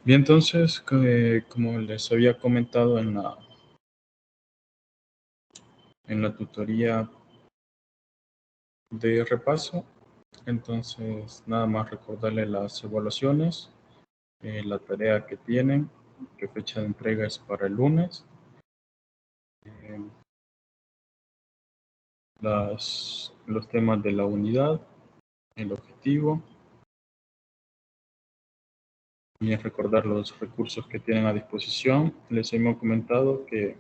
Bien, entonces, como les había comentado en la tutoría de repaso, entonces nada más recordarles las evaluaciones, la tarea que tienen, que fecha de entrega es para el lunes, eh, los temas de la unidad, el objetivo, y es recordar los recursos que tienen a disposición. Les hemos comentado que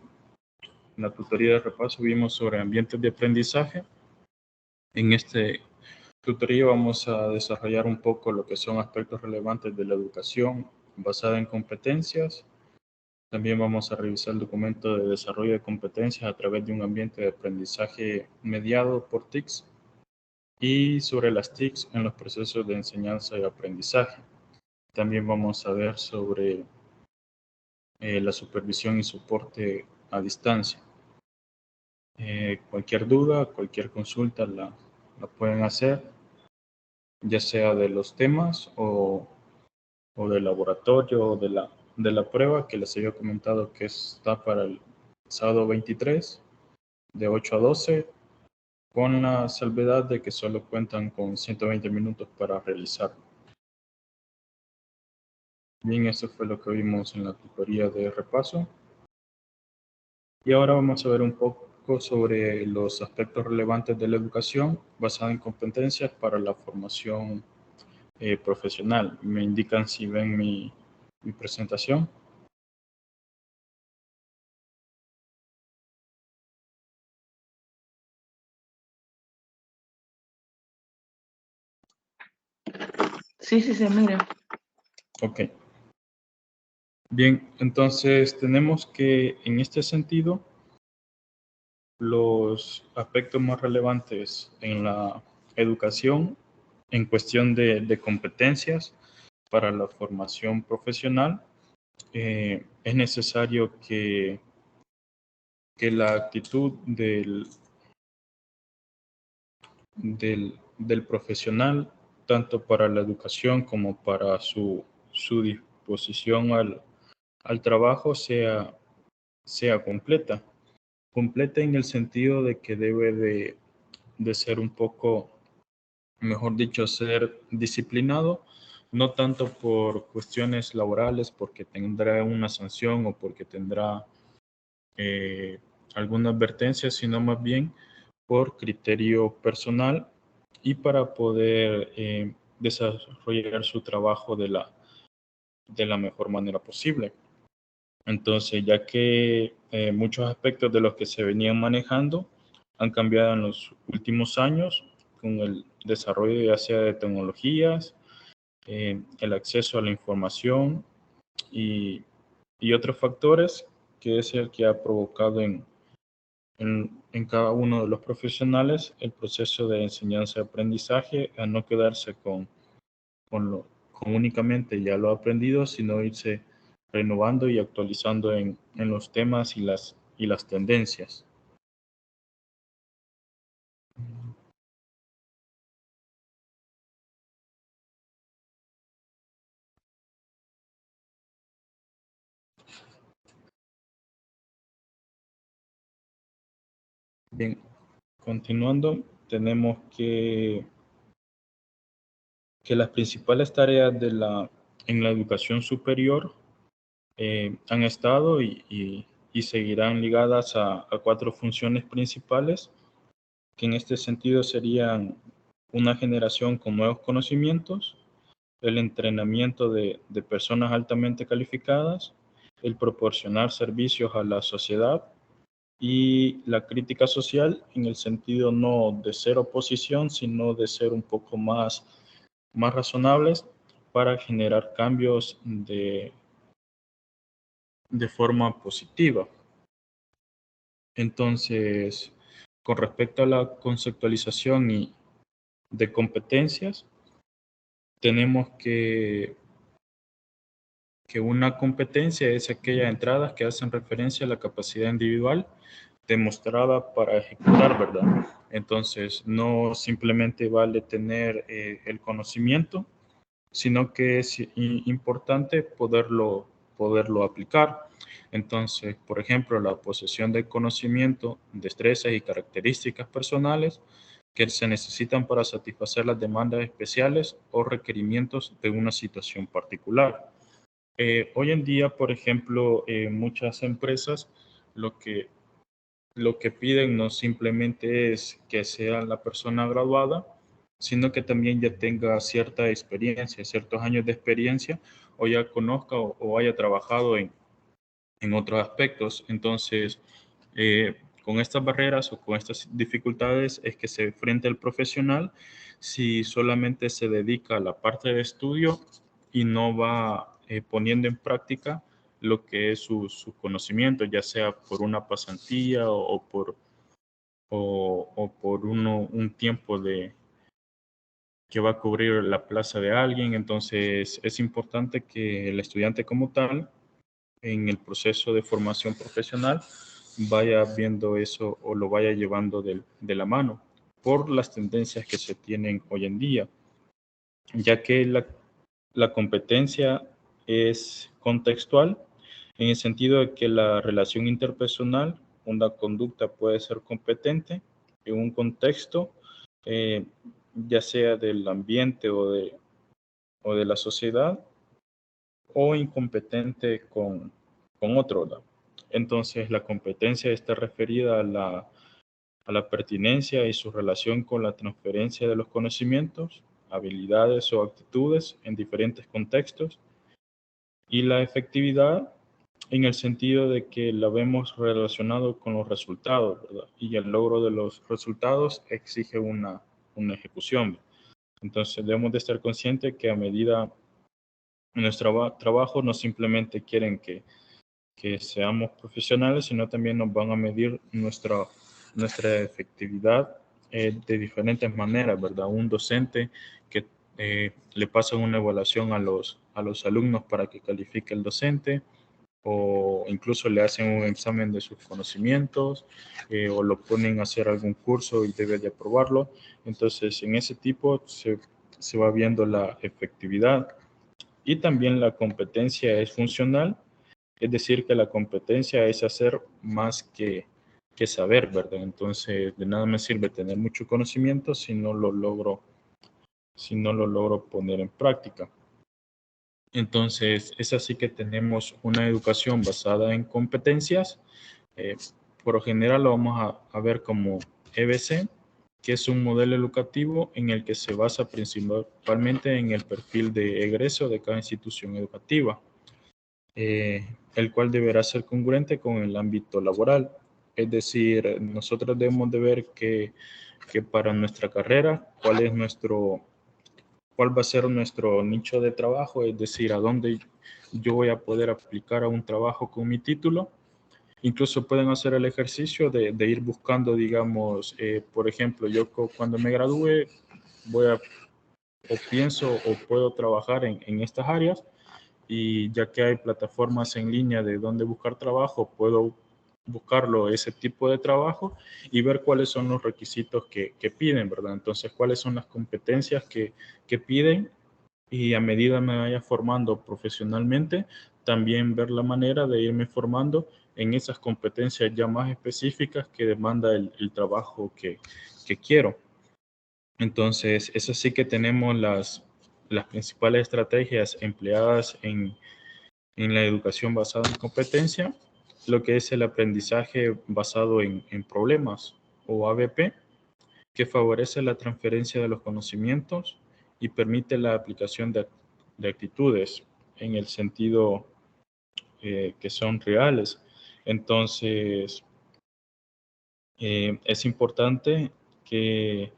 en la tutoría de repaso vimos sobre ambientes de aprendizaje. En este tutoría vamos a desarrollar un poco lo que son aspectos relevantes de la educación basada en competencias. También vamos a revisar el documento de desarrollo de competencias a través de un ambiente de aprendizaje mediado por TICs y sobre las TICs en los procesos de enseñanza y aprendizaje. También vamos a ver sobre la supervisión y soporte a distancia. Cualquier duda, cualquier consulta la pueden hacer, ya sea de los temas o del laboratorio o de la prueba que les había comentado que está para el sábado 23 de 8 a 12, con la salvedad de que solo cuentan con 120 minutos para realizarlo. Bien, eso fue lo que vimos en la tutoría de repaso. Y ahora vamos a ver un poco sobre los aspectos relevantes de la educación basada en competencias para la formación profesional. Me indican si ven mi presentación. Sí, se mira. Ok. Bien, entonces tenemos que en este sentido los aspectos más relevantes en la educación en cuestión de competencias para la formación profesional, es necesario que la actitud del profesional, tanto para la educación como para su disposición al trabajo, sea completa. Completa en el sentido de que debe de ser un poco, mejor dicho, ser disciplinado, no tanto por cuestiones laborales, porque tendrá una sanción o porque tendrá eh, alguna advertencia, sino más bien por criterio personal y para poder desarrollar su trabajo de la mejor manera posible. Entonces, ya que muchos aspectos de los que se venían manejando han cambiado en los últimos años con el desarrollo ya sea de tecnologías, el acceso a la información y otros factores, que es el que ha provocado en cada uno de los profesionales el proceso de enseñanza y aprendizaje, a no quedarse con únicamente ya lo aprendido, sino irse renovando y actualizando en los temas y las tendencias. Bien, continuando, tenemos que las principales tareas en la educación superior han estado y seguirán ligadas a cuatro funciones principales, que en este sentido serían una generación con nuevos conocimientos, el entrenamiento de personas altamente calificadas, el proporcionar servicios a la sociedad y la crítica social, en el sentido no de ser oposición, sino de ser un poco más razonables para generar cambios de forma positiva. Entonces, con respecto a la conceptualización de competencias, tenemos que una competencia es aquellas entradas que hacen referencia a la capacidad individual demostrada para ejecutar, ¿verdad? Entonces, no simplemente vale tener el conocimiento, sino que es importante poderlo aplicar. Entonces, por ejemplo, la posesión de conocimiento, destrezas y características personales que se necesitan para satisfacer las demandas especiales o requerimientos de una situación particular. Hoy en día, por ejemplo, muchas empresas lo que, lo que piden no simplemente es que sea la persona graduada, sino que también ya tenga cierta experiencia, ciertos años de experiencia, o ya conozca o haya trabajado en otros aspectos. Entonces, con estas barreras o con estas dificultades es que se enfrenta el profesional si solamente se dedica a la parte de estudio y no va poniendo en práctica lo que es su conocimiento, ya sea por una pasantía o por un tiempo que va a cubrir la plaza de alguien. Entonces, es importante que el estudiante como tal, en el proceso de formación profesional, vaya viendo eso o lo vaya llevando de la mano por las tendencias que se tienen hoy en día, ya que la competencia es contextual en el sentido de que la relación interpersonal, una conducta puede ser competente en un contexto, eh, ya sea del ambiente o de la sociedad, o incompetente con otro, ¿no? Entonces, la competencia está referida a la pertinencia y su relación con la transferencia de los conocimientos, habilidades o actitudes en diferentes contextos, y la efectividad en el sentido de que la vemos relacionado con los resultados, ¿verdad? Y el logro de los resultados exige una ejecución. Entonces, debemos de estar conscientes que a medida en nuestro trabajo no simplemente quieren que seamos profesionales, sino también nos van a medir nuestra efectividad de diferentes maneras, ¿verdad? Un docente que le pasa una evaluación a los alumnos para que califique el docente, o incluso le hacen un examen de sus conocimientos, o lo ponen a hacer algún curso y debe de aprobarlo. Entonces, en ese tipo se va viendo la efectividad. Y también la competencia es funcional, es decir, que la competencia es hacer más que saber, ¿verdad? Entonces, de nada me sirve tener mucho conocimiento si no lo logro poner en práctica. Entonces, es así que tenemos una educación basada en competencias. Eh, por lo general lo vamos a ver como EBC, que es un modelo educativo en el que se basa principalmente en el perfil de egreso de cada institución educativa, el cual deberá ser congruente con el ámbito laboral. Es decir, nosotros debemos de ver que para nuestra carrera, cuál va a ser nuestro nicho de trabajo, es decir, a dónde yo voy a poder aplicar a un trabajo con mi título. Incluso pueden hacer el ejercicio de ir buscando, digamos, por ejemplo, yo cuando me gradúe voy a, o pienso o puedo trabajar en estas áreas, y ya que hay plataformas en línea de dónde buscar trabajo, puedo buscarlo ese tipo de trabajo y ver cuáles son los requisitos que piden, ¿verdad? Entonces, cuáles son las competencias que piden, y a medida me vaya formando profesionalmente, también ver la manera de irme formando en esas competencias ya más específicas que demanda el trabajo que quiero. Entonces, eso sí que tenemos las principales estrategias empleadas en la educación basada en competencia, lo que es el aprendizaje basado en problemas o ABP, que favorece la transferencia de los conocimientos y permite la aplicación de actitudes en el sentido que son reales. Entonces, es importante que,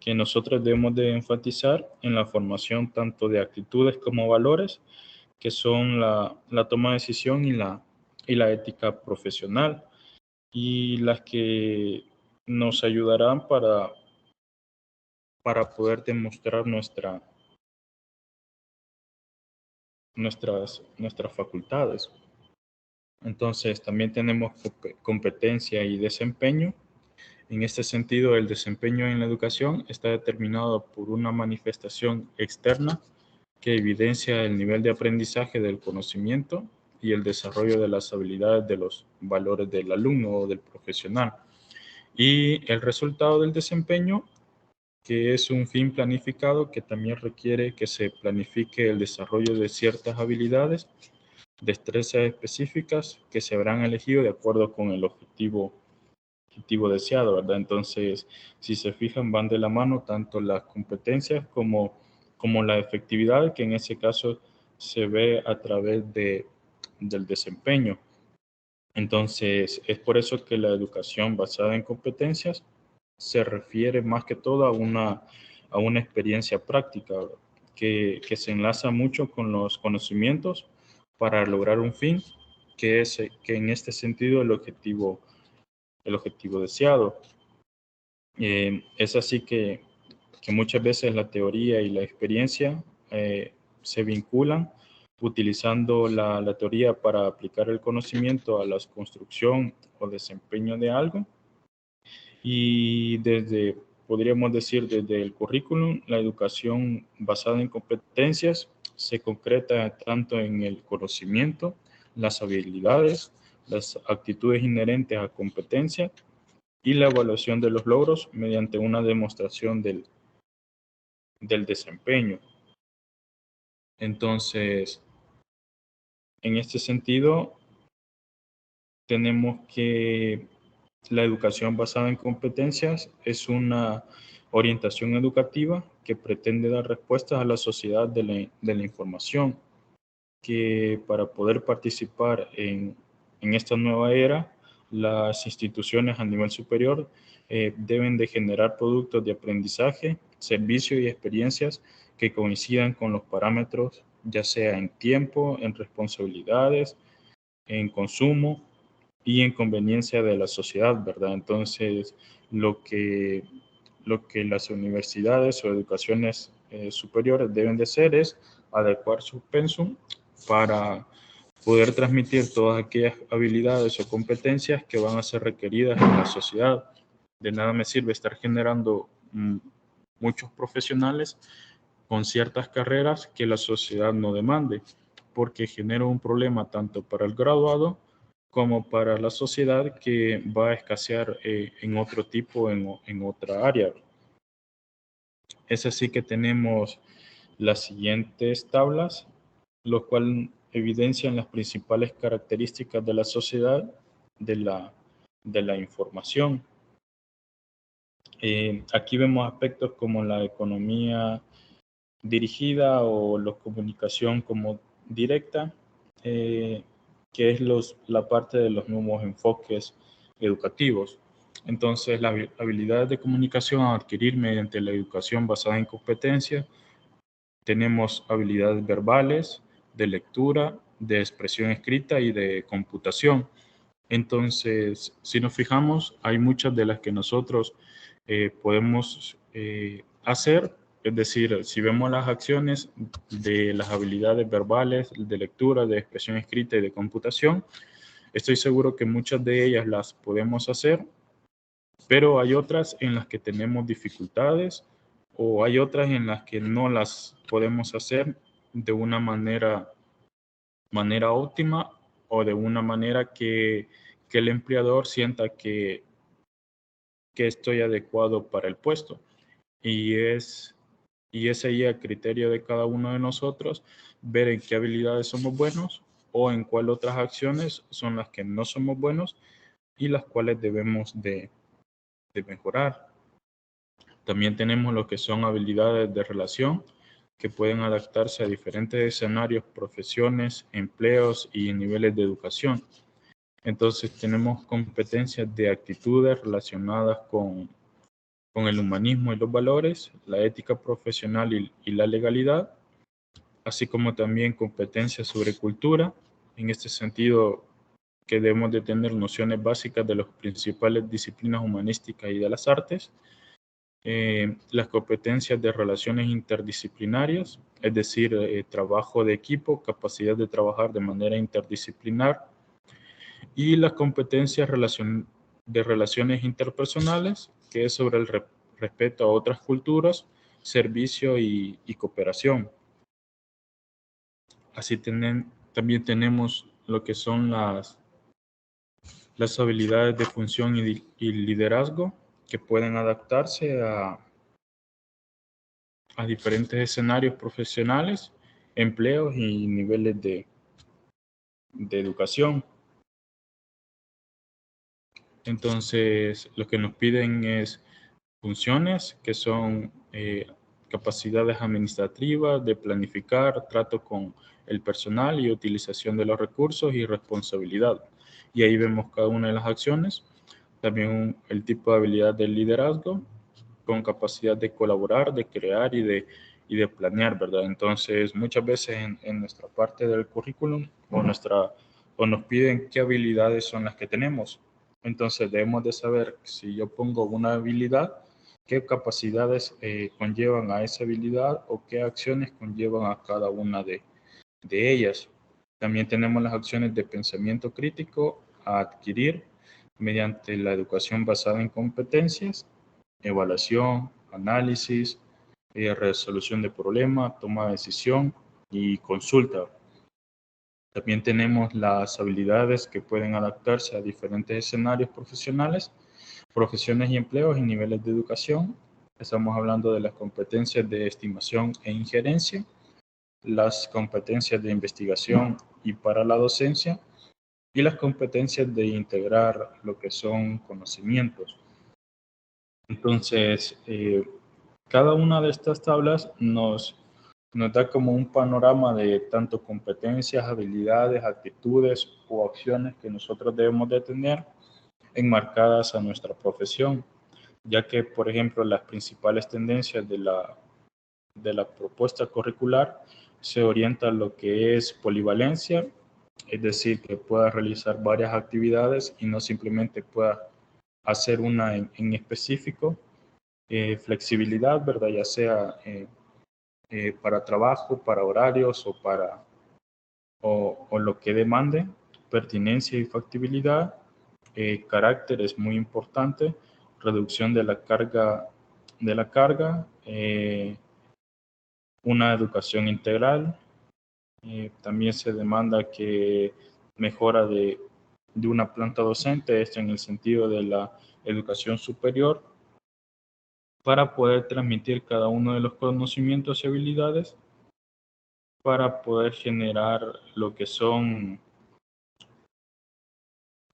que nosotros debemos de enfatizar en la formación tanto de actitudes como valores, que son la toma de decisión y la ética profesional, y las que nos ayudarán para poder demostrar nuestras facultades. Entonces, también tenemos competencia y desempeño. En este sentido, el desempeño en la educación está determinado por una manifestación externa que evidencia el nivel de aprendizaje del conocimiento y el desarrollo de las habilidades de los valores del alumno o del profesional. Y el resultado del desempeño, que es un fin planificado que también requiere que se planifique el desarrollo de ciertas habilidades, destrezas específicas que se habrán elegido de acuerdo con el objetivo deseado, ¿verdad? Entonces, si se fijan, van de la mano tanto las competencias como la efectividad, que en ese caso se ve a través del desempeño. Entonces, es por eso que la educación basada en competencias se refiere más que todo a una experiencia práctica que se enlaza mucho con los conocimientos para lograr un fin que en este sentido el objetivo deseado. Es así que muchas veces la teoría y la experiencia se vinculan utilizando la teoría para aplicar el conocimiento a la construcción o desempeño de algo. Y podríamos decir, desde el currículum, la educación basada en competencias se concreta tanto en el conocimiento, las habilidades, las actitudes inherentes a competencia y la evaluación de los logros mediante una demostración del desempeño. Entonces, en este sentido, tenemos que la educación basada en competencias es una orientación educativa que pretende dar respuestas a la sociedad de la información, que para poder participar en esta nueva era, las instituciones a nivel superior deben de generar productos de aprendizaje, servicios y experiencias que coincidan con los parámetros, ya sea en tiempo, en responsabilidades, en consumo y en conveniencia de la sociedad, ¿verdad? Entonces, lo que las universidades o educaciones superiores deben de hacer es adecuar su pensum para poder transmitir todas aquellas habilidades o competencias que van a ser requeridas en la sociedad. De nada me sirve estar generando muchos profesionales con ciertas carreras que la sociedad no demande, porque genera un problema tanto para el graduado como para la sociedad, que va a escasear en otro tipo, en otra área. Es así que tenemos las siguientes tablas, lo cual evidencian las principales características de la sociedad de la información. Aquí vemos aspectos como la economía dirigida o la comunicación como directa, que es la parte de los nuevos enfoques educativos. Entonces, las habilidades de comunicación a adquirir mediante la educación basada en competencias, tenemos habilidades verbales, de lectura, de expresión escrita y de computación. Entonces, si nos fijamos, hay muchas de las que nosotros podemos hacer, es decir, si vemos las acciones de las habilidades verbales, de lectura, de expresión escrita y de computación, estoy seguro que muchas de ellas las podemos hacer, pero hay otras en las que tenemos dificultades o hay otras en las que no las podemos hacer de una manera óptima o de una manera que el empleador sienta que estoy adecuado para el puesto. Y es ahí a criterio de cada uno de nosotros ver en qué habilidades somos buenos o en cuál otras acciones son las que no somos buenos y las cuales debemos de mejorar. También tenemos lo que son habilidades de relación, que pueden adaptarse a diferentes escenarios, profesiones, empleos y niveles de educación. Entonces tenemos competencias de actitudes relacionadas con el humanismo y los valores, la ética profesional y la legalidad, así como también competencias sobre cultura. En este sentido, que debemos de tener nociones básicas de las principales disciplinas humanísticas y de las artes, las competencias de relaciones interdisciplinarias, es decir, trabajo de equipo, capacidad de trabajar de manera interdisciplinar, y las competencias de relaciones interpersonales, que es sobre el respeto a otras culturas, servicio y cooperación. También tenemos lo que son las habilidades de función y liderazgo que pueden adaptarse a diferentes escenarios profesionales, empleos y niveles de educación. Entonces, lo que nos piden es funciones que son capacidades administrativas, de planificar, trato con el personal y utilización de los recursos y responsabilidad. Y ahí vemos cada una de las acciones. También el tipo de habilidad del liderazgo, con capacidad de colaborar, de crear y de planear, ¿verdad? Entonces, muchas veces en nuestra parte del currículum o nos piden qué habilidades son las que tenemos. Entonces, debemos de saber si yo pongo una habilidad, qué capacidades conllevan a esa habilidad o qué acciones conllevan a cada una de ellas. También tenemos las acciones de pensamiento crítico a adquirir mediante la educación basada en competencias, evaluación, análisis, resolución de problemas, toma de decisión y consulta. También tenemos las habilidades que pueden adaptarse a diferentes escenarios profesionales, profesiones y empleos y niveles de educación. Estamos hablando de las competencias de estimación e injerencia, las competencias de investigación y para la docencia, y las competencias de integrar lo que son conocimientos. Entonces, cada una de estas tablas nos da como un panorama de tanto competencias, habilidades, actitudes o acciones que nosotros debemos de tener enmarcadas a nuestra profesión, ya que, por ejemplo, las principales tendencias de la propuesta curricular se orienta a lo que es polivalencia, es decir, que pueda realizar varias actividades y no simplemente pueda hacer una en específico. Flexibilidad, ¿verdad? Ya sea para trabajo, para horarios o lo que demande. Pertinencia y factibilidad. Carácter es muy importante. Reducción de la carga. Una educación integral. También se demanda que mejora de una planta docente, esto en el sentido de la educación superior, para poder transmitir cada uno de los conocimientos y habilidades para poder generar lo que son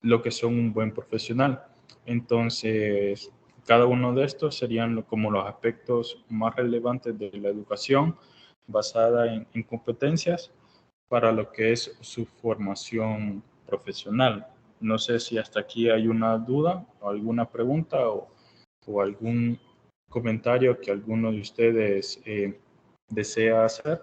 un buen profesional. Entonces, cada uno de estos serían como los aspectos más relevantes de la educación basada en competencias para lo que es su formación profesional. No sé si hasta aquí hay una duda o alguna pregunta o algún comentario que alguno de ustedes desea hacer.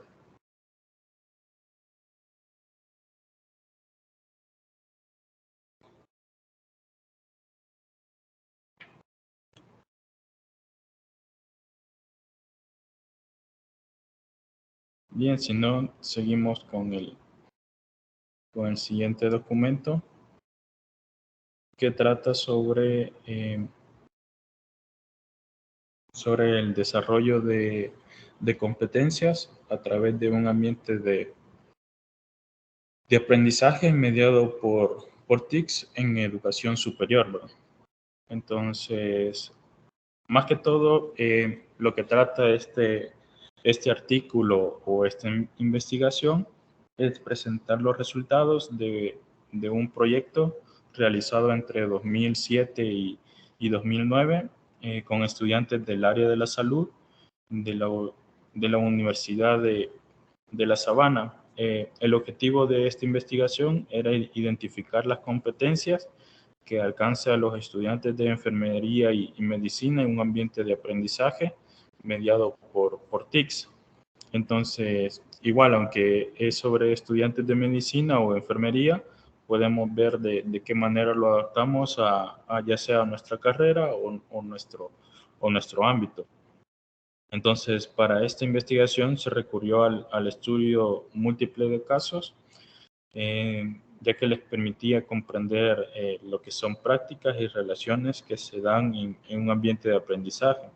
Bien, si no, seguimos con el siguiente documento que trata sobre el desarrollo de competencias a través de un ambiente de aprendizaje mediado por TICs en educación superior, ¿verdad? Entonces, más que todo, lo que trata este artículo o esta investigación es presentar los resultados de un proyecto realizado entre 2007 y 2009 con estudiantes del área de la salud de la Universidad de La Sabana. El objetivo de esta investigación era identificar las competencias que alcance a los estudiantes de enfermería y medicina en un ambiente de aprendizaje mediado por TICs. Entonces, igual, aunque es sobre estudiantes de medicina o enfermería, podemos ver de qué manera lo adaptamos a ya sea nuestra carrera o nuestro ámbito. Entonces, para esta investigación se recurrió al estudio múltiple de casos, ya que les permitía comprender lo que son prácticas y relaciones que se dan en un ambiente de aprendizaje.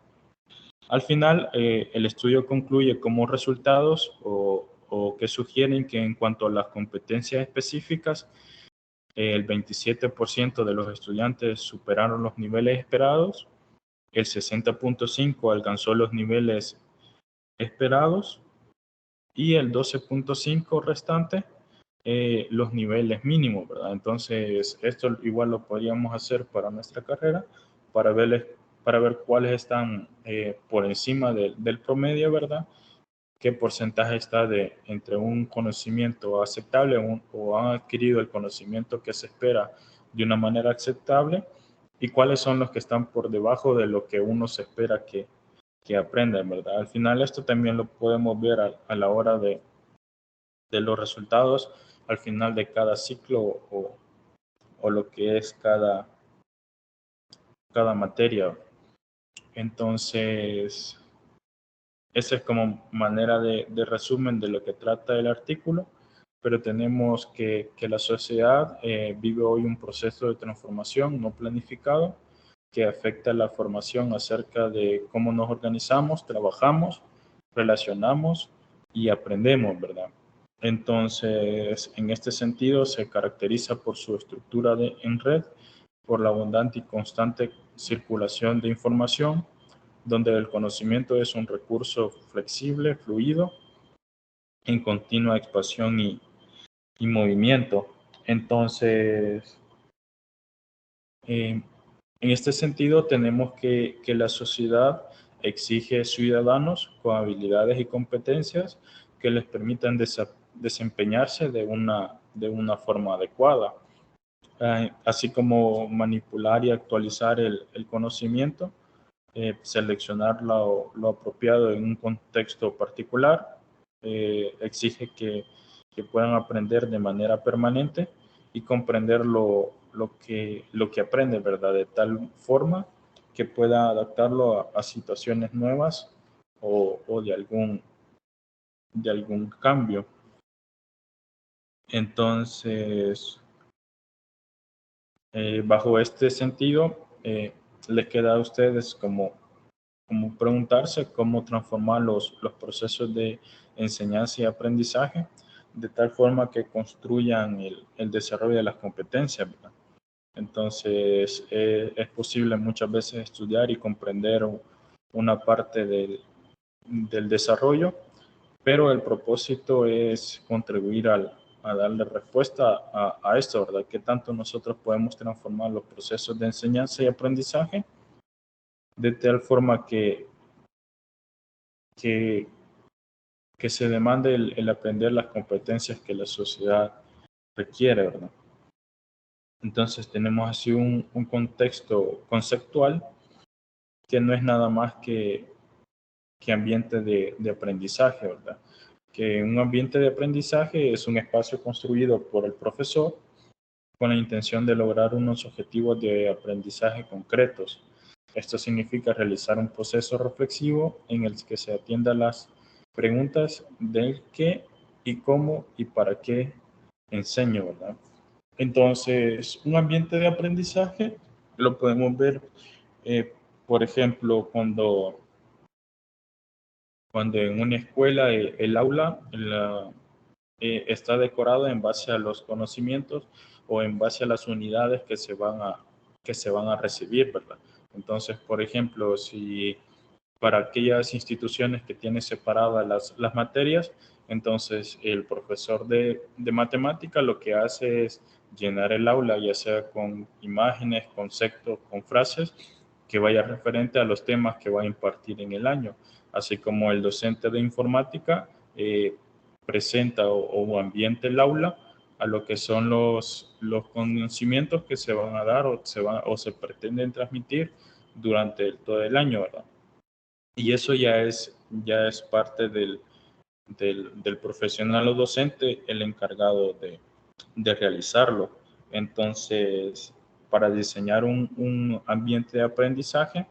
Al final, el estudio concluye como resultados o o que sugieren que en cuanto a las competencias específicas, el 27% de los estudiantes superaron los niveles esperados, el 60.5% alcanzó los niveles esperados y el 12.5% restante los niveles mínimos, ¿verdad? Entonces, esto igual lo podríamos hacer para nuestra carrera, para ver cuáles están por encima del promedio, ¿verdad? Qué porcentaje está entre un conocimiento aceptable o han adquirido el conocimiento que se espera de una manera aceptable y cuáles son los que están por debajo de lo que uno se espera que aprendan, ¿verdad? Al final esto también lo podemos ver a la hora de los resultados al final de cada ciclo o lo que es cada materia. Entonces, esa es como manera de resumen de lo que trata el artículo, pero tenemos que la sociedad vive hoy un proceso de transformación no planificado que afecta la formación acerca de cómo nos organizamos, trabajamos, relacionamos y aprendemos, ¿verdad? Entonces, en este sentido, se caracteriza por su estructura en red, por la abundante y constante circulación de información, donde el conocimiento es un recurso flexible, fluido, en continua expansión y movimiento. Entonces, en este sentido, tenemos que la sociedad exige ciudadanos con habilidades y competencias que les permitan desempeñarse de una forma adecuada, así como manipular y actualizar el conocimiento, seleccionar lo apropiado en un contexto particular, exige que puedan aprender de manera permanente y comprender lo que aprende, ¿verdad? De tal forma que pueda adaptarlo a situaciones nuevas o de algún cambio. Entonces, bajo este sentido, les queda a ustedes como preguntarse cómo transformar los procesos de enseñanza y aprendizaje de tal forma que construyan el desarrollo de las competencias, ¿verdad? Entonces, es posible muchas veces estudiar y comprender una parte del desarrollo, pero el propósito es contribuir a darle respuesta a esto, ¿verdad? ¿Qué tanto nosotros podemos transformar los procesos de enseñanza y aprendizaje de tal forma que, que se demande el aprender las competencias que la sociedad requiere, ¿verdad? Entonces tenemos así un contexto conceptual que no es nada más que ambiente de aprendizaje, ¿verdad? Que un ambiente de aprendizaje es un espacio construido por el profesor con la intención de lograr unos objetivos de aprendizaje concretos. Esto significa realizar un proceso reflexivo en el que se atienda a las preguntas del qué y cómo y para qué enseño, ¿verdad? Entonces, un ambiente de aprendizaje lo podemos ver, por ejemplo, cuando en una escuela el aula está decorado en base a los conocimientos o en base a las unidades que se van a recibir, ¿verdad? Entonces, por ejemplo, si para aquellas instituciones que tienen separadas las materias, entonces el profesor de matemática lo que hace es llenar el aula, ya sea con imágenes, conceptos, con frases, que vaya referente a los temas que va a impartir en el año, así como el docente de informática presenta o ambienta el aula a lo que son los conocimientos que se van a dar o se pretenden transmitir durante todo el año, ¿verdad? Y eso ya es parte del profesional o docente el encargado de realizarlo. Entonces, para diseñar un ambiente de aprendizaje,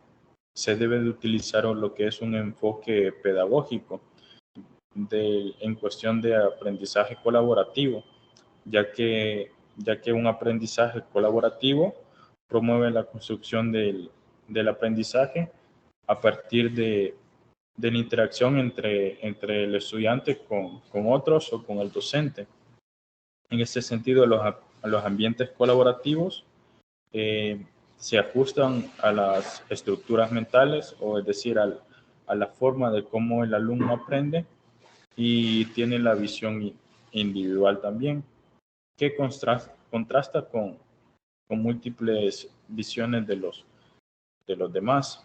se debe de utilizar lo que es un enfoque pedagógico en cuestión de aprendizaje colaborativo, ya que un aprendizaje colaborativo promueve la construcción del aprendizaje a partir de la interacción entre el estudiante con otros o con el docente. En este sentido, los ambientes colaborativos se ajustan a las estructuras mentales, o es decir, a la forma de cómo el alumno aprende, y tiene la visión individual también, que contrasta con múltiples visiones de los demás.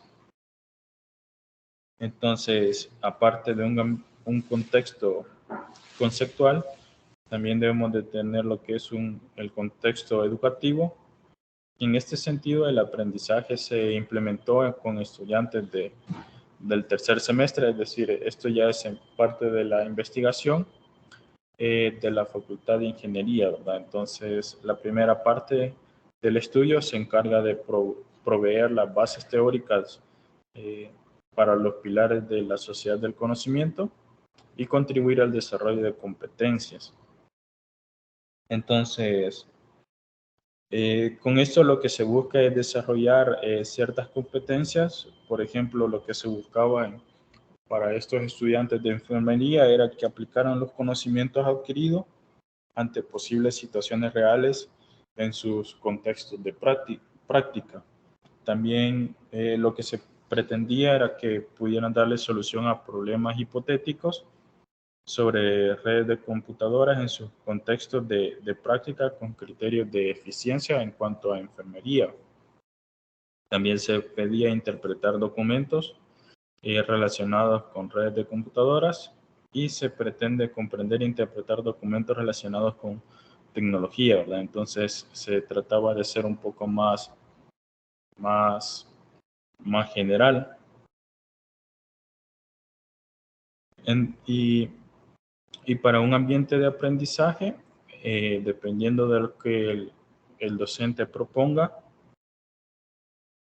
Entonces, aparte de un contexto conceptual, también debemos de tener lo que es el contexto educativo. En este sentido, el aprendizaje se implementó con estudiantes del tercer semestre, es decir, esto ya es en parte de la investigación de la Facultad de Ingeniería, ¿verdad? Entonces, la primera parte del estudio se encarga de proveer las bases teóricas para los pilares de la sociedad del conocimiento y contribuir al desarrollo de competencias. Entonces, con esto lo que se busca es desarrollar ciertas competencias. Por ejemplo, lo que se buscaba para estos estudiantes de enfermería era que aplicaran los conocimientos adquiridos ante posibles situaciones reales en sus contextos de práctica. También lo que se pretendía era que pudieran darle solución a problemas hipotéticos sobre redes de computadoras en sus contextos de práctica con criterios de eficiencia en cuanto a enfermería. También se pedía interpretar documentos relacionados con redes de computadoras, y se pretende comprender e interpretar documentos relacionados con tecnología, ¿verdad? Entonces se trataba de ser un poco más general. Y para un ambiente de aprendizaje, dependiendo de lo que el docente proponga,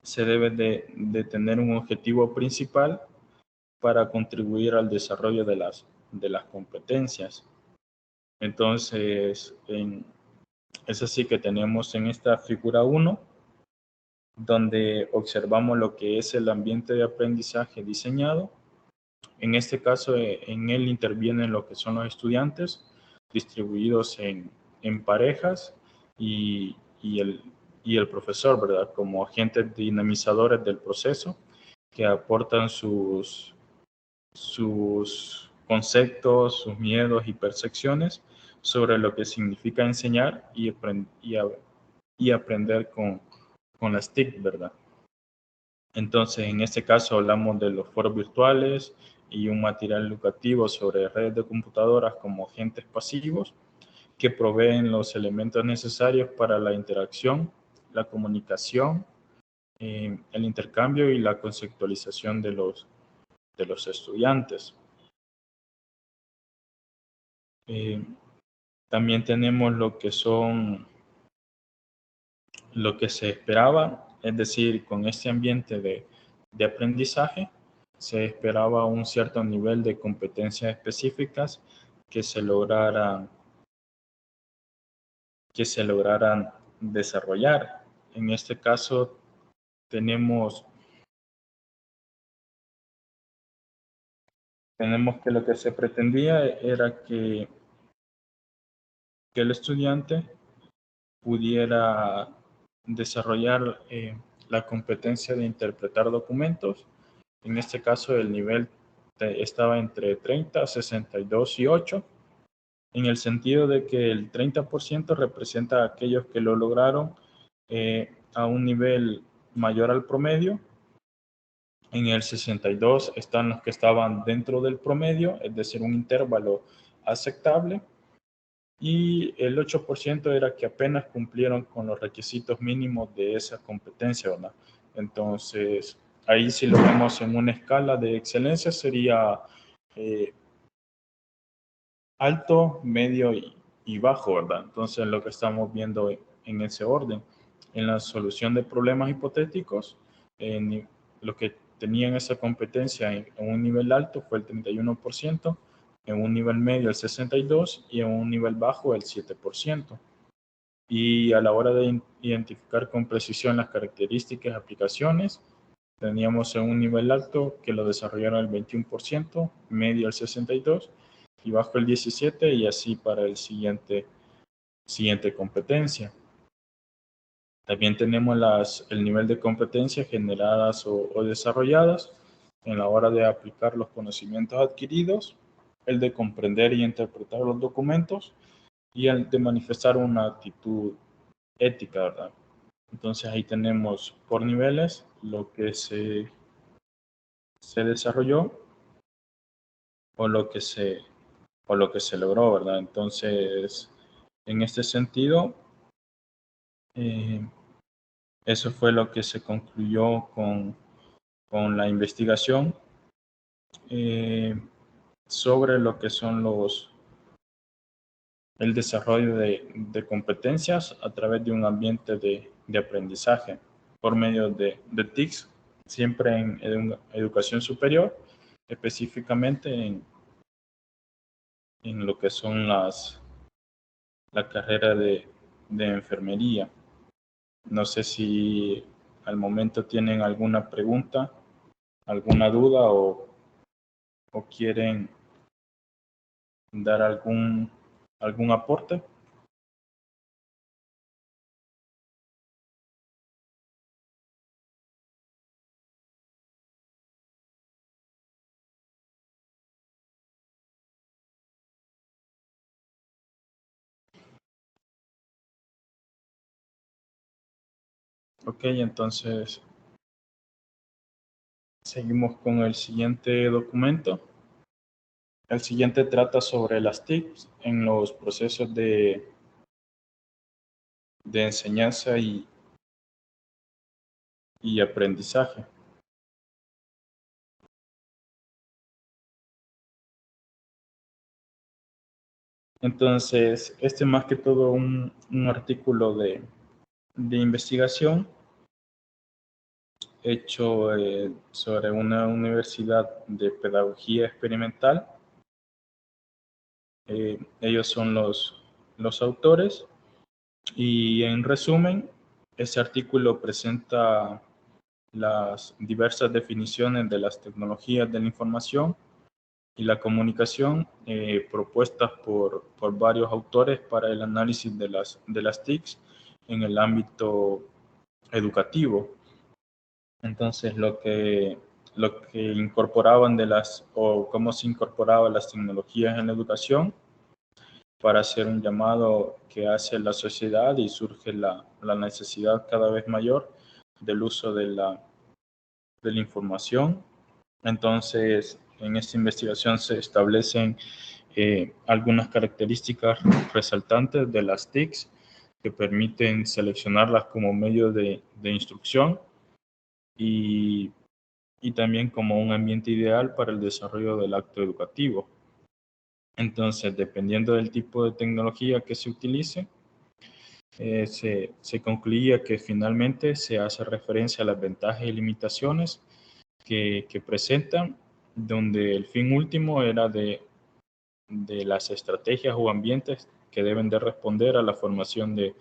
se debe de tener un objetivo principal para contribuir al desarrollo de las competencias. Entonces, es así que tenemos en esta figura 1, donde observamos lo que es el ambiente de aprendizaje diseñado. En este caso, en él intervienen lo que son los estudiantes, distribuidos en parejas, y el profesor, ¿verdad? Como agentes dinamizadores del proceso, que aportan sus conceptos, sus miedos y percepciones sobre lo que significa enseñar y aprender con las TIC, ¿verdad? Entonces, en este caso hablamos de los foros virtuales y un material educativo sobre redes de computadoras como agentes pasivos que proveen los elementos necesarios para la interacción, la comunicación, el intercambio y la conceptualización de los estudiantes. También tenemos lo que se esperaba, es decir, con este ambiente de aprendizaje, se esperaba un cierto nivel de competencias específicas que se lograran desarrollar. En este caso, tenemos que lo que se pretendía era que el estudiante pudiera desarrollar la competencia de interpretar documentos. En este caso, el nivel estaba entre 30, 62 y 8, en el sentido de que el 30% representa a aquellos que lo lograron a un nivel mayor al promedio. En el 62 están los que estaban dentro del promedio, es decir, un intervalo aceptable. Y el 8% era que apenas cumplieron con los requisitos mínimos de esa competencia, ¿verdad? Entonces, ahí si lo vemos en una escala de excelencia sería alto, medio y bajo, ¿verdad? Entonces, lo que estamos viendo en ese orden, en la solución de problemas hipotéticos, lo que tenían esa competencia en un nivel alto fue el 31%, en un nivel medio el 62% y en un nivel bajo el 7%. Y a la hora de identificar con precisión las características y aplicaciones, Teníamos en un nivel alto que lo desarrollaron el 21%, medio el 62% y bajo el 17%, y así para el siguiente competencia. También tenemos el nivel de competencias generadas o desarrolladas en la hora de aplicar los conocimientos adquiridos, el de comprender y interpretar los documentos y el de manifestar una actitud ética, ¿verdad? Entonces ahí tenemos por niveles lo que se desarrolló o lo que se logró, ¿verdad? Entonces, en este sentido, eso fue lo que se concluyó con la investigación sobre lo que son el desarrollo de competencias a través de un ambiente de aprendizaje por medio de TICs, siempre en educación superior, específicamente en lo que son la carrera de enfermería. No sé si al momento tienen alguna pregunta, alguna duda o quieren dar algún aporte. Ok, entonces seguimos con el siguiente documento. El siguiente trata sobre las TICs en los procesos de enseñanza y aprendizaje. Entonces, este más que todo un artículo de investigación hecho sobre una universidad de pedagogía experimental. Ellos son los autores y en resumen, este artículo presenta las diversas definiciones de las tecnologías de la información y la comunicación propuestas por varios autores para el análisis de las TICs en el ámbito educativo. Entonces, lo que incorporaban o cómo se incorporaban las tecnologías en la educación para hacer un llamado que hace la sociedad y surge la necesidad cada vez mayor del uso de la información. Entonces, en esta investigación se establecen algunas características resaltantes de las TICs que permiten seleccionarlas como medio de instrucción y también como un ambiente ideal para el desarrollo del acto educativo. Entonces, dependiendo del tipo de tecnología que se utilice, se concluía que finalmente se hace referencia a las ventajas y limitaciones que presentan, donde el fin último era de las estrategias o ambientes que deben de responder a la formación de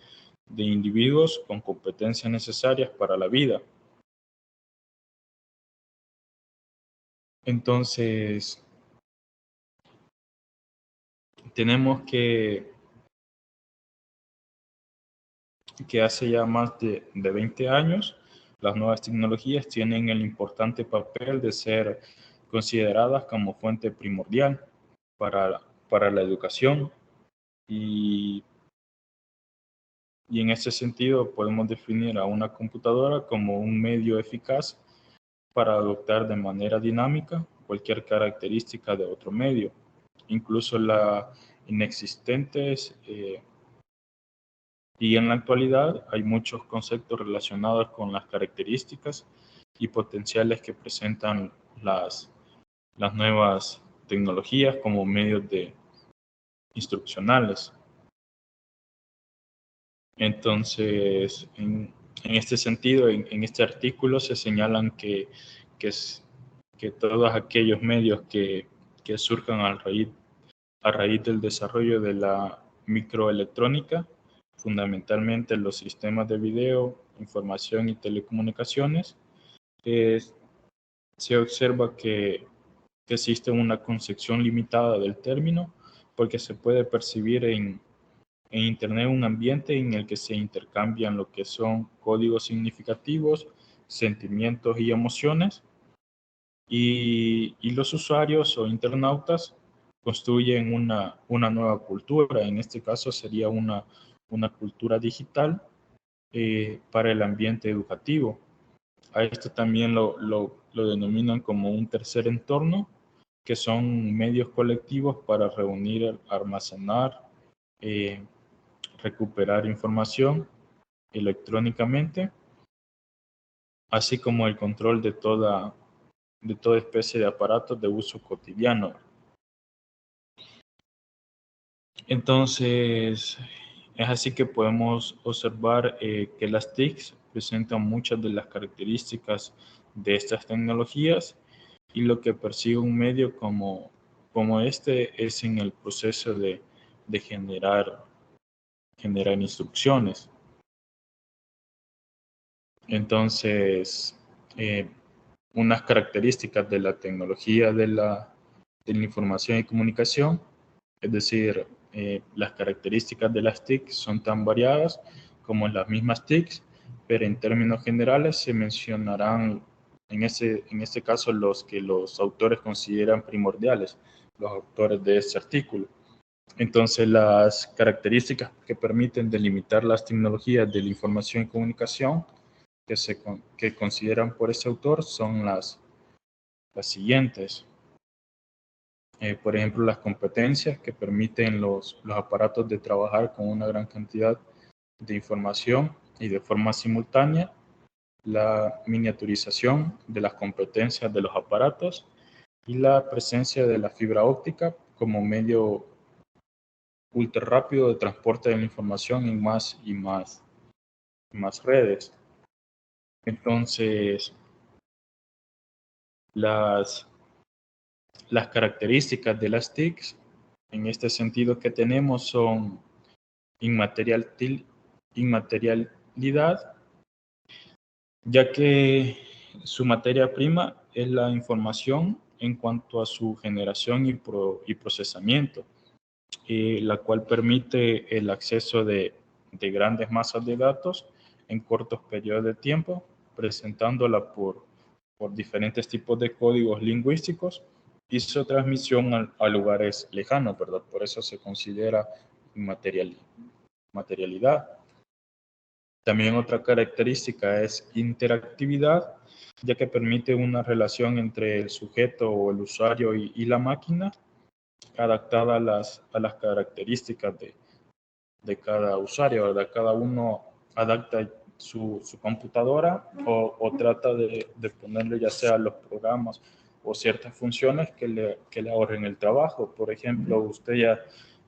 individuos con competencias necesarias para la vida. Entonces, tenemos que hace ya más de 20 años, las nuevas tecnologías tienen el importante papel de ser consideradas como fuente primordial para la educación y en ese sentido podemos definir a una computadora como un medio eficaz para adoptar de manera dinámica cualquier característica de otro medio, incluso las inexistentes. Y en la actualidad hay muchos conceptos relacionados con las características y potenciales que presentan las nuevas tecnologías como medios instruccionales. Entonces, en este sentido, en este artículo se señalan que todos aquellos medios que surjan a raíz del desarrollo de la microelectrónica, fundamentalmente los sistemas de video, información y telecomunicaciones, se observa que existe una concepción limitada del término porque se puede percibir en Internet un ambiente en el que se intercambian lo que son códigos significativos, sentimientos y emociones, y los usuarios o internautas construyen una nueva cultura. En este caso sería una cultura digital para el ambiente educativo. A esto también lo denominan como un tercer entorno, que son medios colectivos para reunir, almacenar, eh, recuperar información electrónicamente, así como el control de toda especie de aparatos de uso cotidiano. Entonces, es así que podemos observar que las TICs presentan muchas de las características de estas tecnologías, y lo que persigue un medio como este es en el proceso de generar instrucciones. Entonces, unas características de la tecnología de la información y comunicación, es decir, las características de las TIC son tan variadas como las mismas TICs, pero en términos generales se mencionarán en este caso los que los autores consideran primordiales, los autores de este artículo. Entonces, las características que permiten delimitar las tecnologías de la información y comunicación que consideran por este autor son las siguientes. Por ejemplo, las competencias que permiten los aparatos de trabajar con una gran cantidad de información y de forma simultánea, la miniaturización de las competencias de los aparatos y la presencia de la fibra óptica como medio ultra rápido de transporte de la información en más y más redes. Entonces, las características de las TICs en este sentido que tenemos son inmaterialidad, ya que su materia prima es la información en cuanto a su generación y procesamiento, la cual permite el acceso de grandes masas de datos en cortos periodos de tiempo, presentándola por diferentes tipos de códigos lingüísticos y su transmisión a lugares lejanos, ¿verdad? Por eso se considera materialidad. También otra característica es interactividad, ya que permite una relación entre el sujeto o el usuario y la máquina, adaptada a las características de cada usuario, ¿verdad? Cada uno adapta su computadora o trata de ponerle ya sea los programas o ciertas funciones que le ahorren el trabajo. Por ejemplo,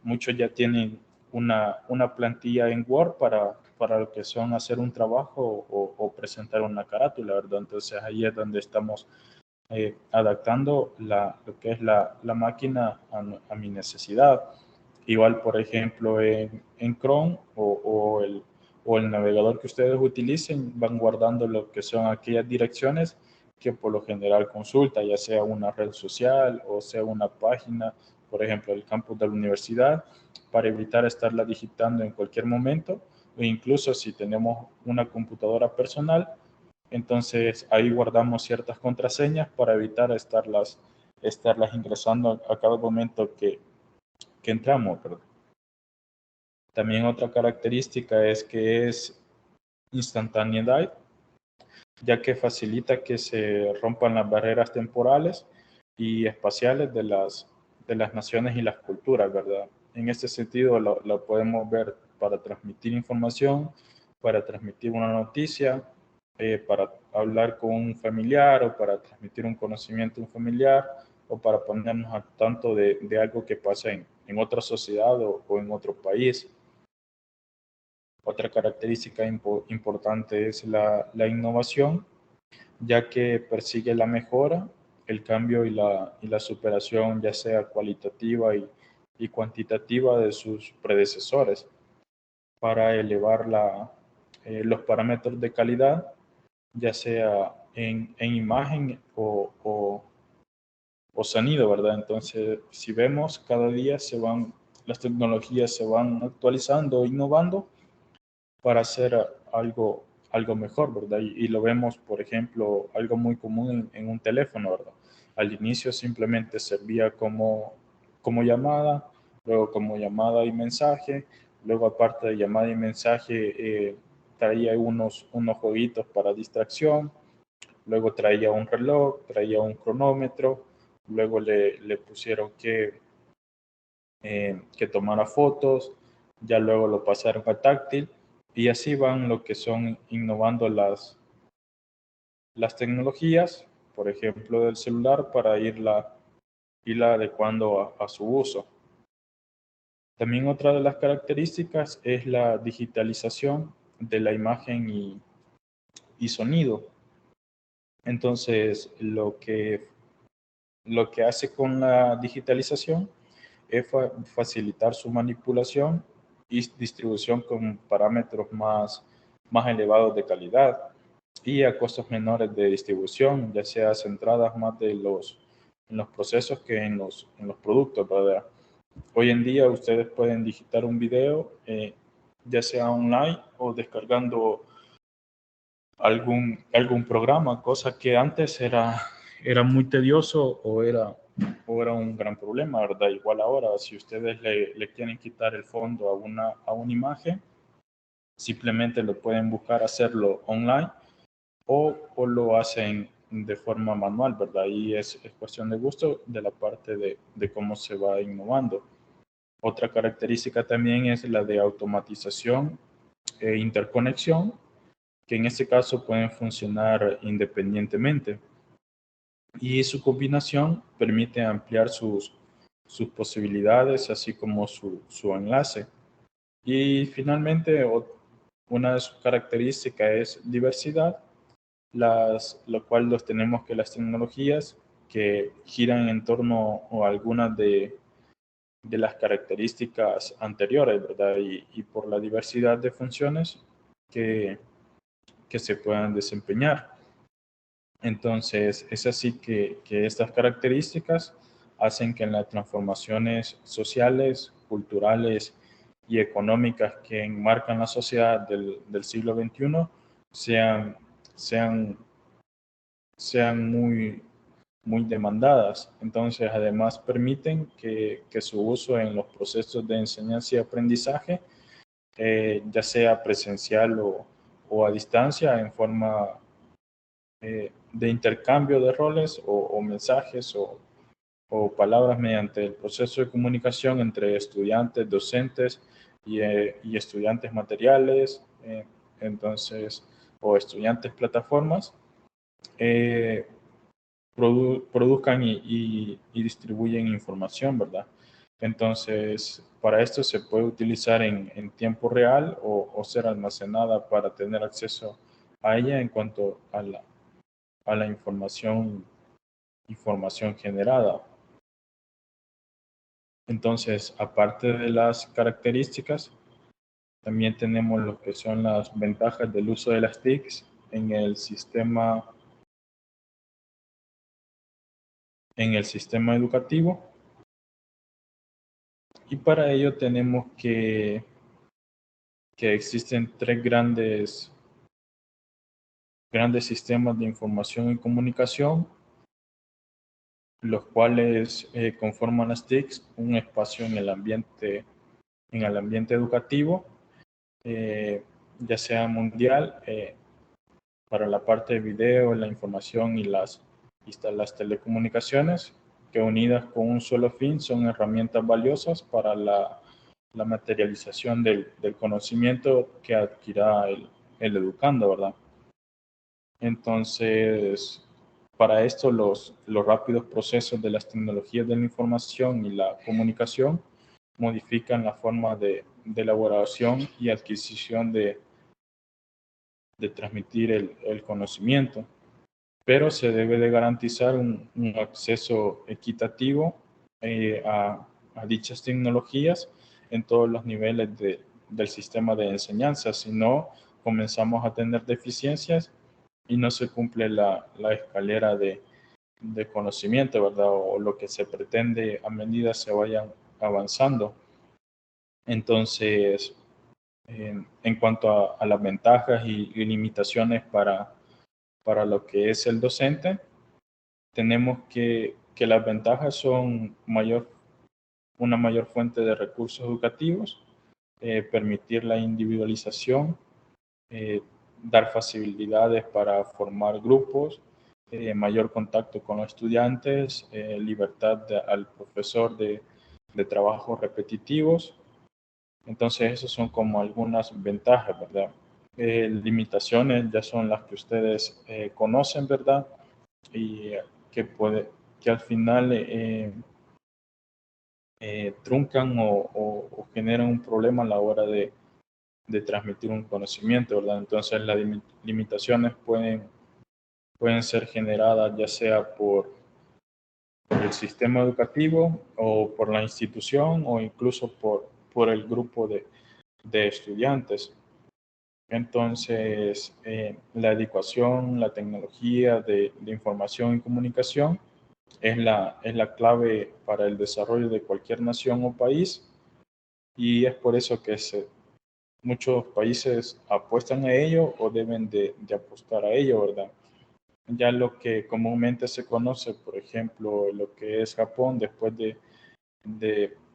muchos ya tienen una plantilla en Word para lo que son hacer un trabajo o presentar una carátula, ¿verdad? Entonces ahí es donde estamos adaptando lo que es la máquina a mi necesidad. Igual, por ejemplo, en Chrome o el navegador que ustedes utilicen, van guardando lo que son aquellas direcciones que por lo general consulta, ya sea una red social o sea una página, por ejemplo, el campus de la universidad, para evitar estarla digitando en cualquier momento, o incluso si tenemos una computadora personal, entonces ahí guardamos ciertas contraseñas para evitar estarlas ingresando a cada momento que entramos, ¿verdad? También otra característica es que es instantaneidad, ya que facilita que se rompan las barreras temporales y espaciales de las naciones y las culturas, ¿verdad? En este sentido lo podemos ver para transmitir información, para transmitir una noticia, para hablar con un familiar o para transmitir un conocimiento a un familiar o para ponernos al tanto de algo que pasa en otra sociedad o en otro país. Otra característica importante es la innovación, ya que persigue la mejora, el cambio y la superación, ya sea cualitativa y cuantitativa de sus predecesores, para elevar los parámetros de calidad, ya sea en imagen o sonido, ¿verdad? Entonces, si vemos, cada día las tecnologías se van actualizando, innovando para hacer algo mejor, ¿verdad? Y lo vemos, por ejemplo, algo muy común en un teléfono, ¿verdad? Al inicio simplemente servía como llamada, luego como llamada y mensaje, luego aparte de llamada y mensaje, traía unos jueguitos para distracción, luego traía un reloj, traía un cronómetro, luego le pusieron que tomara fotos, ya luego lo pasaron a táctil y así van lo que son innovando las tecnologías, por ejemplo del celular, para irla adecuando a su uso. También otra de las características es la digitalización de la imagen y sonido. Entonces, lo que hace con la digitalización es facilitar su manipulación y distribución con parámetros más elevados de calidad y a costos menores de distribución, ya sea centradas más en los procesos que en los productos, ¿verdad? Hoy en día ustedes pueden digitar un video, ya sea online o descargando algún programa, cosa que antes era muy tedioso o era un gran problema, ¿verdad? Igual ahora, si ustedes le quieren quitar el fondo a una imagen, simplemente lo pueden buscar hacerlo online o lo hacen de forma manual, ¿verdad? Y es cuestión de gusto de la parte de cómo se va innovando. Otra característica también es la de automatización e interconexión, que en este caso pueden funcionar independientemente. Y su combinación permite ampliar sus posibilidades, así como su enlace. Y finalmente, una de sus características es diversidad, lo cual los tenemos que las tecnologías que giran en torno a algunas de las características anteriores, ¿verdad? Y por la diversidad de funciones que se puedan desempeñar. Entonces, es así que estas características hacen que en las transformaciones sociales, culturales y económicas que enmarcan la sociedad del siglo XXI sean, sean, sean muy demandadas. Entonces, además permiten que su uso en los procesos de enseñanza y aprendizaje, ya sea presencial o a distancia, en forma de intercambio de roles o mensajes o palabras mediante el proceso de comunicación entre estudiantes, docentes y estudiantes materiales, entonces, o estudiantes plataformas, eh, produzcan y distribuyen información, ¿verdad? Entonces, para esto se puede utilizar en tiempo real o ser almacenada para tener acceso a ella en cuanto a la información generada. Entonces, aparte de las características, también tenemos lo que son las ventajas del uso de las TICs en el sistema educativo. Y para ello tenemos que existen tres grandes sistemas de información y comunicación, los cuales conforman las TICs, un espacio en el ambiente educativo, ya sea mundial, para la parte de video, la información y las telecomunicaciones, que unidas con un solo fin son herramientas valiosas para la materialización del conocimiento que adquirirá el educando, ¿verdad? Entonces, para esto los rápidos procesos de las tecnologías de la información y la comunicación modifican la forma de elaboración y adquisición de transmitir el conocimiento, pero se debe de garantizar un acceso equitativo a dichas tecnologías en todos los niveles del sistema de enseñanza. Si no, comenzamos a tener deficiencias y no se cumple la escalera de conocimiento, ¿verdad? O lo que se pretende a medida se vayan avanzando. Entonces, en cuanto a las ventajas y limitaciones para lo que es el docente, tenemos que las ventajas son una mayor fuente de recursos educativos, permitir la individualización, eh, dar facilidades para formar grupos, mayor contacto con los estudiantes, libertad al profesor de trabajos repetitivos. Entonces, esas son como algunas ventajas, ¿verdad? Limitaciones ya son las que ustedes conocen, ¿verdad? Y que al final truncan o generan un problema a la hora de transmitir un conocimiento, ¿verdad? Entonces las limitaciones pueden ser generadas ya sea por el sistema educativo o por la institución o incluso por el grupo de estudiantes. Entonces, la educación, la tecnología de información y comunicación es la clave para el desarrollo de cualquier nación o país, y es por eso que muchos países apuestan a ello o deben de apostar a ello, ¿verdad? Ya lo que comúnmente se conoce, por ejemplo, lo que es Japón después de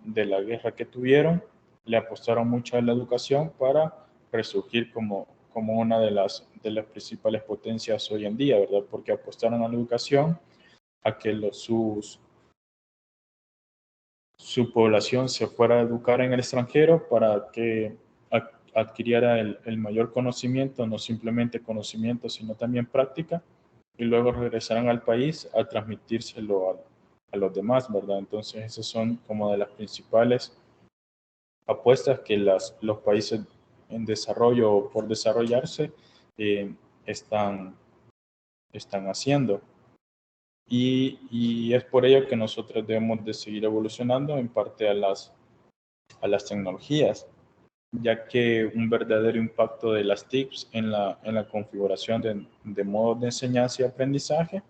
la guerra que tuvieron, le apostaron mucho a la educación para resurgir como una de las principales potencias hoy en día, ¿verdad? Porque apostaron a la educación, a que su población se fuera a educar en el extranjero para que adquiriera el mayor conocimiento, no simplemente conocimiento, sino también práctica, y luego regresaran al país a transmitírselo a los demás, ¿verdad? Entonces, esas son como de las principales apuestas que los países en desarrollo o por desarrollarse eh, están, están haciendo. Y es por ello que nosotros debemos de seguir evolucionando en parte a las tecnologías, ya que un verdadero impacto de las TICs en la configuración de modos de enseñanza y aprendizaje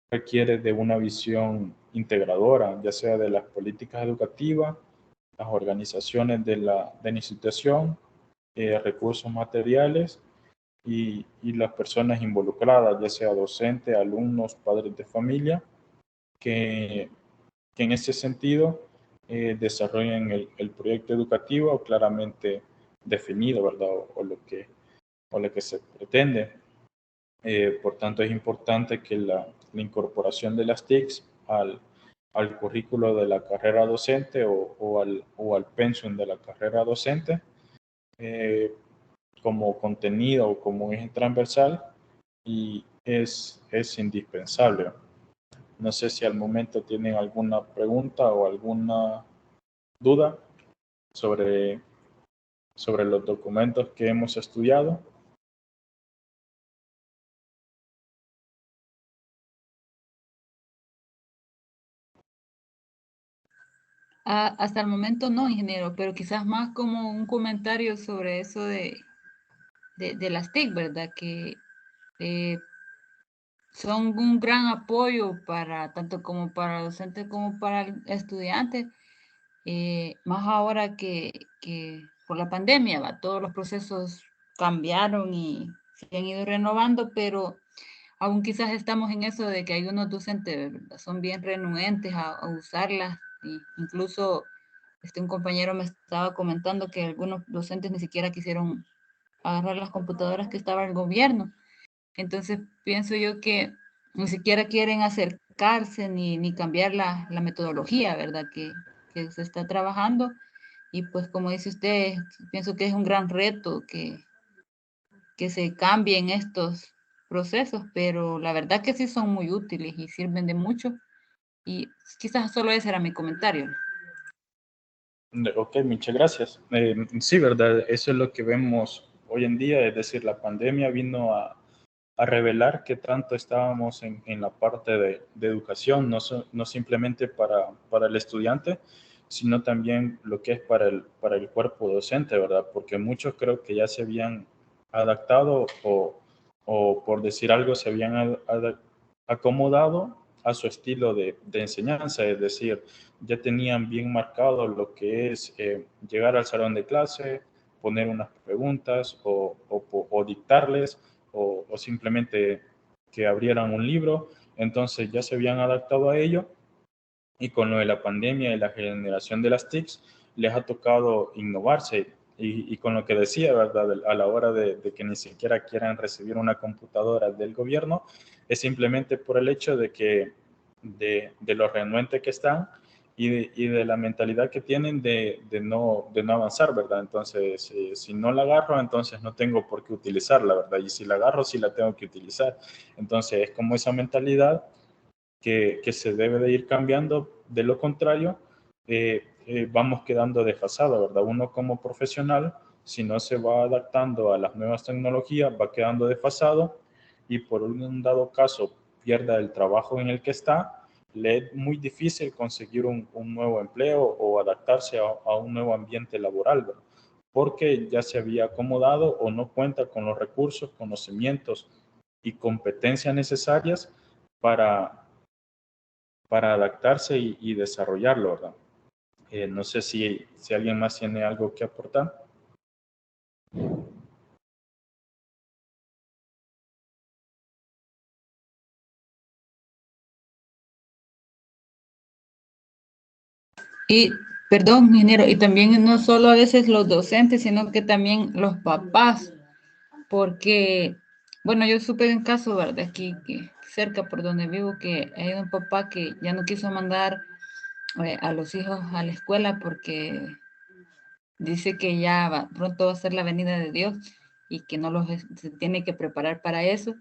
requiere de una visión integradora, ya sea de las políticas educativas, las organizaciones de la institución, recursos materiales y las personas involucradas, ya sea docentes, alumnos, padres de familia, que, que en ese sentido desarrollen el proyecto educativo claramente definido, ¿verdad? O lo que se pretende. Por tanto, es importante que la incorporación de las TICs al currículo de la carrera docente o al pensum de la carrera docente eh, como contenido o como eje transversal y es indispensable. No sé si al momento tienen alguna pregunta o alguna duda sobre, sobre los documentos que hemos estudiado. Hasta el momento no, ingeniero, pero quizás más como un comentario sobre eso de las TIC, ¿verdad? Que eh, son un gran apoyo para tanto como para docentes como para estudiantes, más ahora que por la pandemia, ¿va? Todos los procesos cambiaron y se han ido renovando, pero aún quizás estamos en eso de que hay unos docentes, ¿verdad? Son bien renuentes a usarlas, y incluso un compañero me estaba comentando que algunos docentes ni siquiera quisieron agarrar las computadoras que estaba el gobierno. Entonces pienso yo que ni siquiera quieren acercarse ni cambiar la metodología, ¿verdad? Que se está trabajando. Y pues como dice usted, pienso que es un gran reto que se cambien estos procesos, pero la verdad que sí son muy útiles y sirven de mucho. Y quizás solo ese era mi comentario. Ok, muchas gracias. Sí, ¿verdad? Eso es lo que vemos hoy en día, es decir, la pandemia vino a revelar qué tanto estábamos en la parte de educación, no simplemente para el estudiante, sino también lo que es para el cuerpo docente, ¿verdad? Porque muchos creo que ya se habían adaptado o por decir algo, se habían acomodado a su estilo de enseñanza, es decir, ya tenían bien marcado lo que es llegar al salón de clase, poner unas preguntas o dictarles o simplemente que abrieran un libro, entonces ya se habían adaptado a ello y con lo de la pandemia y la generación de las TICs, les ha tocado innovarse. Y con lo que decía, ¿verdad? A la hora de que ni siquiera quieran recibir una computadora del gobierno, es simplemente por el hecho de que de lo renuente que están y de la mentalidad que tienen de no avanzar, ¿verdad? Entonces, si no la agarro, entonces no tengo por qué utilizarla, ¿verdad? Y si la agarro, sí la tengo que utilizar. Entonces, es como esa mentalidad que se debe de ir cambiando. De lo contrario, vamos quedando desfasados, ¿verdad? Uno como profesional, si no se va adaptando a las nuevas tecnologías, va quedando desfasado y por un dado caso pierda el trabajo en el que está, le es muy difícil conseguir un nuevo empleo o adaptarse a un nuevo ambiente laboral, ¿verdad? Porque ya se había acomodado o no cuenta con los recursos, conocimientos y competencias necesarias para, para adaptarse y desarrollarlo, ¿verdad? No sé si alguien más tiene algo que aportar. Y, perdón, ingeniero, y también no solo a veces los docentes, sino que también los papás, porque, bueno, yo supe de un caso, ¿verdad? Aquí que cerca por donde vivo, que hay un papá que ya no quiso mandar a los hijos a la escuela porque dice que ya pronto va a ser la venida de Dios y que no los se tiene que preparar para eso.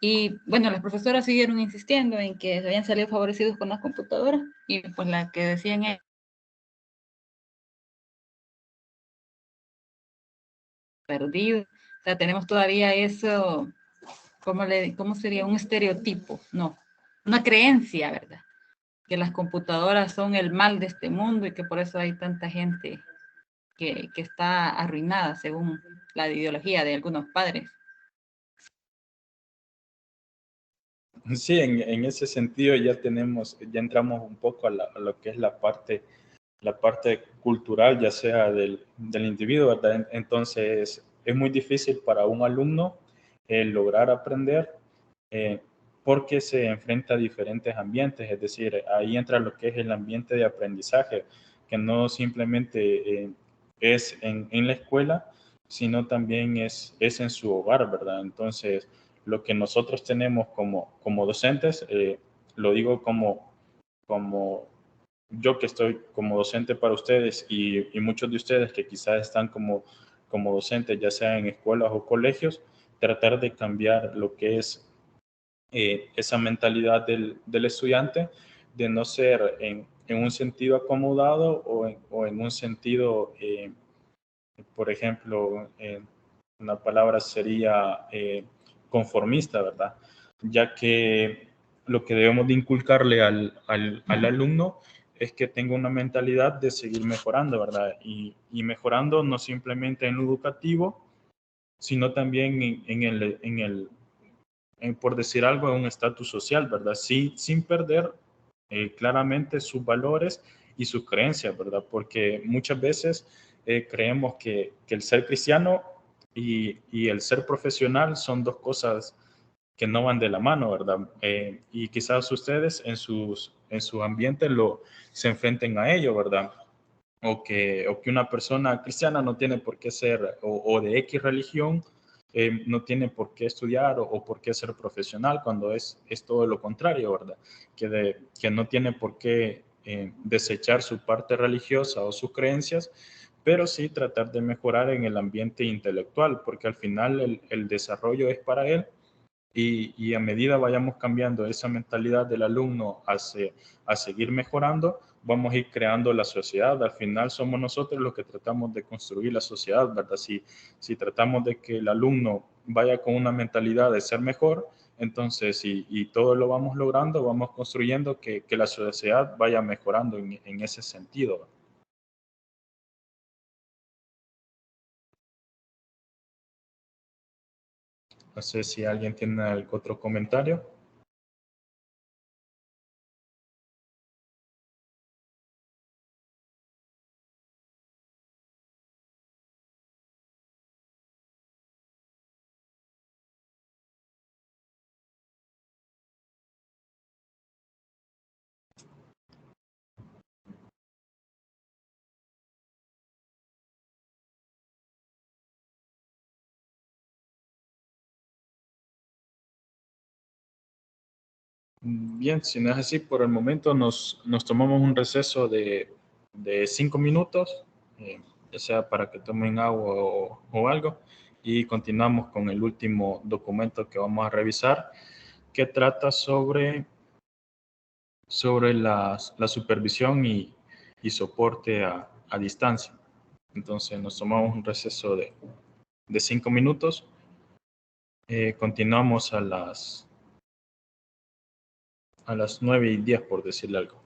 Y bueno, las profesoras siguieron insistiendo en que habían salido favorecidos con las computadoras y pues la que decían es perdido. O sea, tenemos todavía eso, ¿cómo sería? Un estereotipo, no, una creencia, ¿verdad? Que las computadoras son el mal de este mundo y que por eso hay tanta gente que está arruinada según la ideología de algunos padres. Sí, en ese sentido ya entramos un poco a lo que es la parte cultural, ya sea del individuo, ¿verdad? Entonces, es muy difícil para un alumno lograr aprender eh, porque se enfrenta a diferentes ambientes, es decir, ahí entra lo que es el ambiente de aprendizaje, que no simplemente es en la escuela, sino también es en su hogar, ¿verdad? Entonces, lo que nosotros tenemos como docentes, lo digo como yo que estoy como docente para ustedes y muchos de ustedes que quizás están como docentes, ya sea en escuelas o colegios, tratar de cambiar lo que es esa mentalidad del estudiante de no ser en un sentido acomodado o en un sentido, por ejemplo, una palabra sería conformista, ¿verdad? Ya que lo que debemos de inculcarle al alumno es que tenga una mentalidad de seguir mejorando, ¿verdad? Y mejorando no simplemente en lo educativo, sino también por decir algo, en un estatus social, ¿verdad? Sin perder claramente sus valores y sus creencias, ¿verdad? Porque muchas veces creemos que el ser cristiano y el ser profesional son dos cosas que no van de la mano, ¿verdad? Y quizás ustedes en su ambiente se enfrenten a ello, ¿verdad? O que una persona cristiana no tiene por qué ser, o de X religión, no tiene por qué estudiar o por qué ser profesional, cuando es todo lo contrario, ¿verdad? Que no tiene por qué desechar su parte religiosa o sus creencias, pero sí tratar de mejorar en el ambiente intelectual, porque al final el desarrollo es para él y a medida vayamos cambiando esa mentalidad del alumno a seguir mejorando, vamos a ir creando la sociedad. Al final somos nosotros los que tratamos de construir la sociedad, ¿verdad? Si tratamos de que el alumno vaya con una mentalidad de ser mejor, entonces, y todo lo vamos logrando, vamos construyendo que la sociedad vaya mejorando en ese sentido. No sé si alguien tiene algún otro comentario. Bien, si no es así, por el momento nos tomamos un receso de 5 minutos, ya sea para que tomen agua o algo, y continuamos con el último documento que vamos a revisar, que trata sobre la supervisión y soporte a distancia. Entonces nos tomamos un receso de 5 minutos. Continuamos a las 9:10, por decirle algo.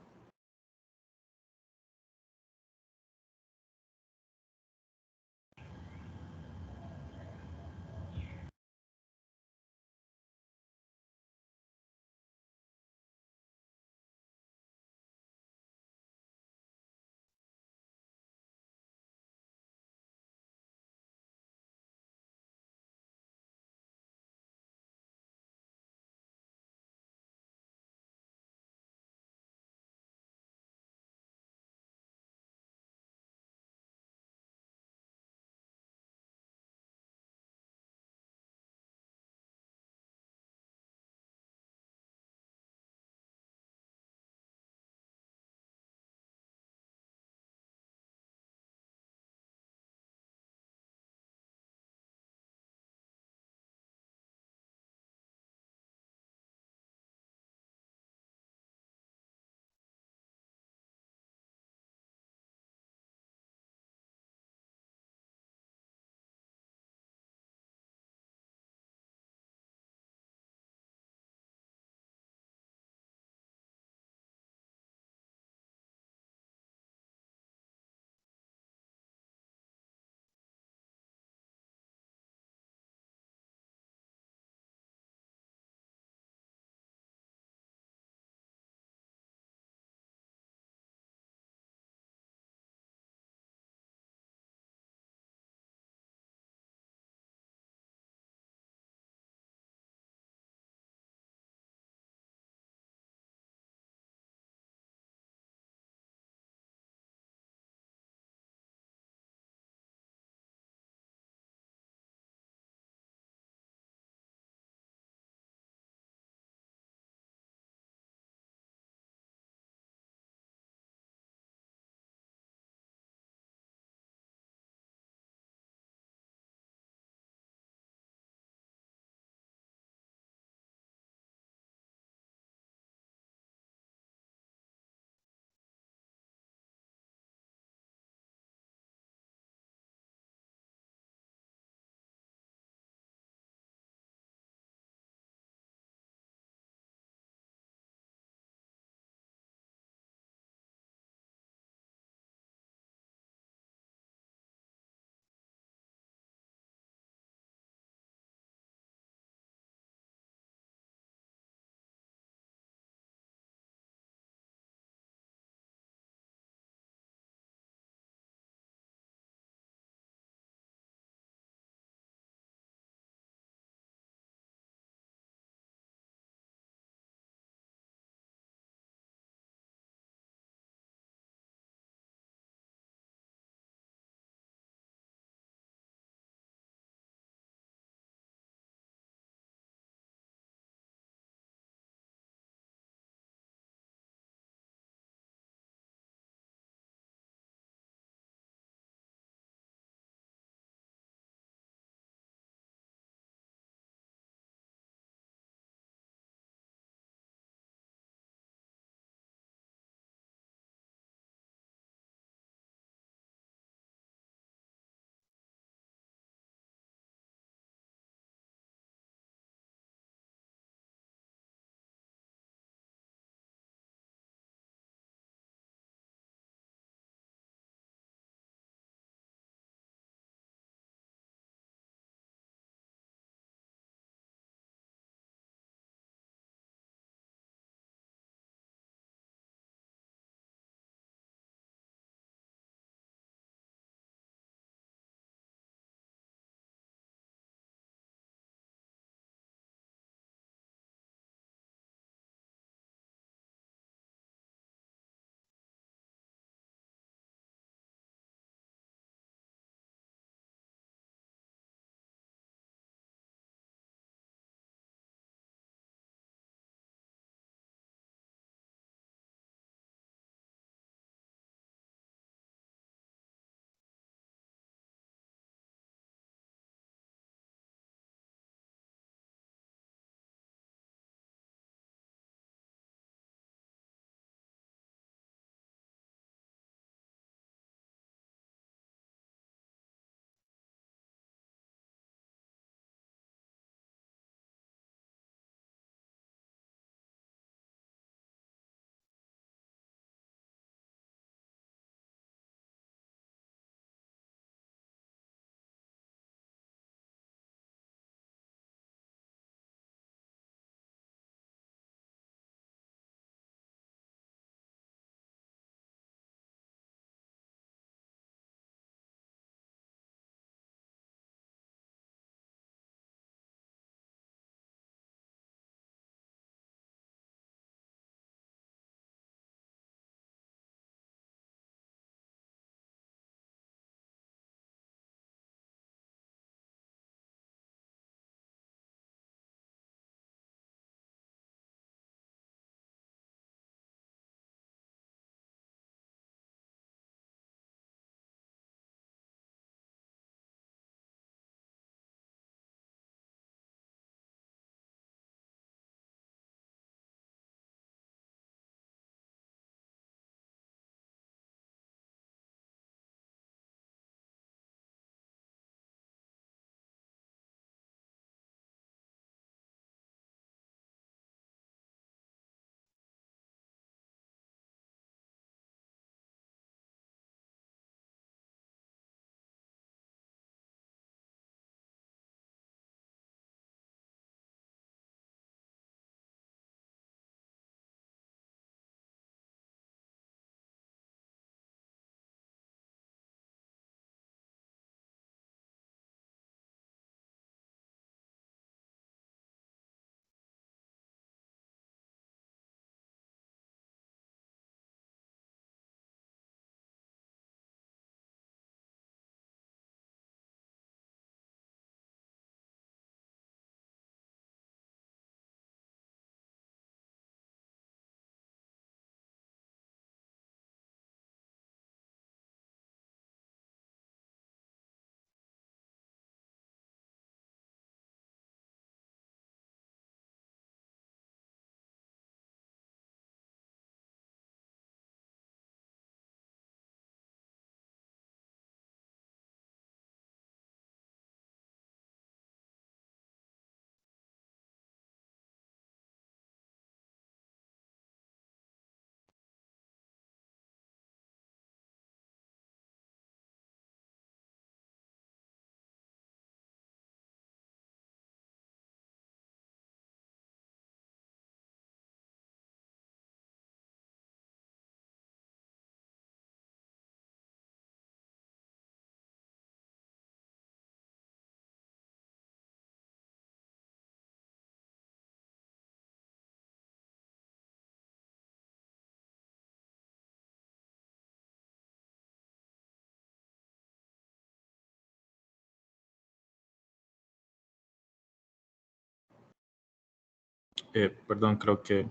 Perdón, creo que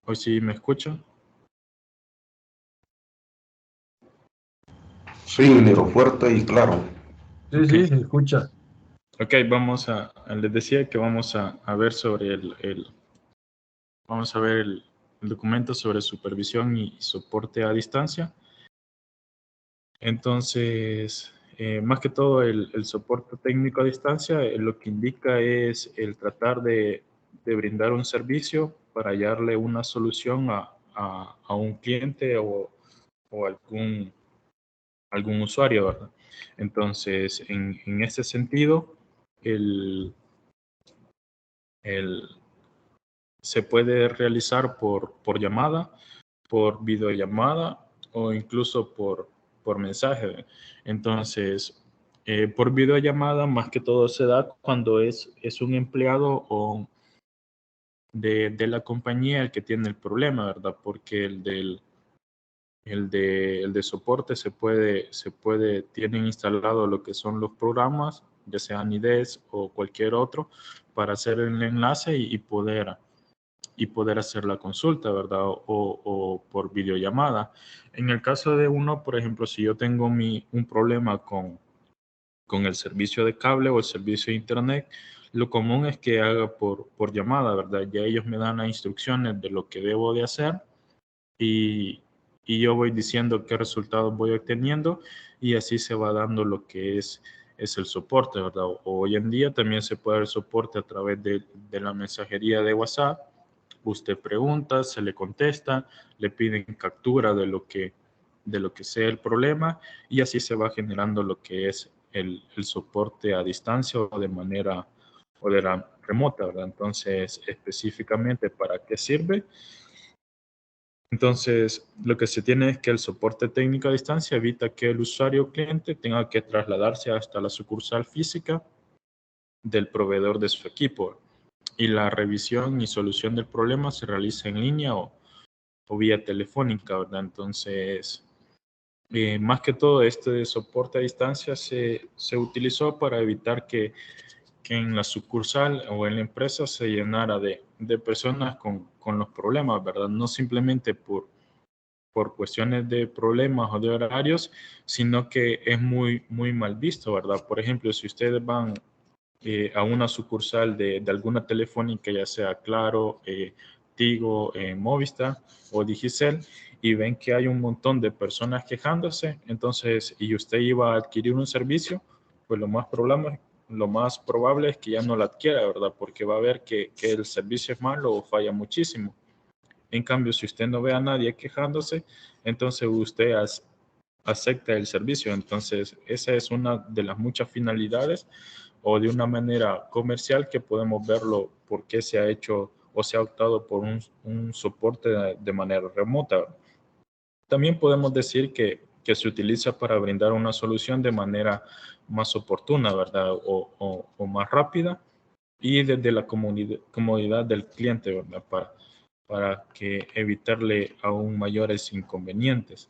hoy sí me escuchan. Sí, ingeniero, fuerte y claro. Sí, Ok. sí, se escucha. Ok, les decía que vamos a ver sobre vamos a ver el documento sobre supervisión y soporte a distancia. Entonces, más que todo el soporte técnico a distancia, lo que indica es el tratar de brindar un servicio para hallarle una solución a un cliente o algún usuario, ¿verdad? Entonces, en ese sentido, el, el- se puede realizar por llamada, por videollamada o incluso por mensaje. Entonces, por videollamada más que todo se da cuando es un empleado o de la compañía el que tiene el problema, ¿verdad? Porque el de soporte tienen instalado lo que son los programas, ya sean IDES o cualquier otro, para hacer el enlace y poder hacer la consulta, ¿verdad? O por videollamada. En el caso de uno, por ejemplo, si yo tengo un problema con el servicio de cable o el servicio de internet, lo común es que haga por llamada, ¿verdad? Ya ellos me dan las instrucciones de lo que debo de hacer y, y yo voy diciendo qué resultados voy obteniendo y así se va dando lo que es el soporte, ¿verdad? Hoy en día también se puede dar soporte a través de la mensajería de WhatsApp. Usted pregunta, se le contesta, le piden captura de lo que sea el problema y así se va generando lo que es el soporte a distancia o de la remota, ¿verdad? Entonces, específicamente, ¿para qué sirve? Entonces, lo que se tiene es que el soporte técnico a distancia evita que el usuario o cliente tenga que trasladarse hasta la sucursal física del proveedor de su equipo y la revisión y solución del problema se realiza en línea o vía telefónica, ¿verdad? Entonces, más que todo, este soporte a distancia se utilizó para evitar que en la sucursal o en la empresa se llenara de personas con los problemas, ¿verdad? No simplemente por cuestiones de problemas o de horarios, sino que es muy mal visto, ¿verdad? Por ejemplo, si ustedes van a una sucursal de alguna telefónica, ya sea Claro, Tigo, Movistar o Digicel, y ven que hay un montón de personas quejándose, entonces, y usted iba a adquirir un servicio, pues lo más probable es que ya no lo adquiera, ¿verdad? Porque va a ver que el servicio es malo o falla muchísimo. En cambio, si usted no ve a nadie quejándose, entonces usted acepta el servicio. Entonces, esa es una de las muchas finalidades o de una manera comercial que podemos verlo por qué se ha hecho o se ha optado por un soporte de manera remota. También podemos decir que se utiliza para brindar una solución de manera más oportuna, ¿verdad? O más rápida y desde la comodidad del cliente, ¿verdad? Para que evitarle aún mayores inconvenientes.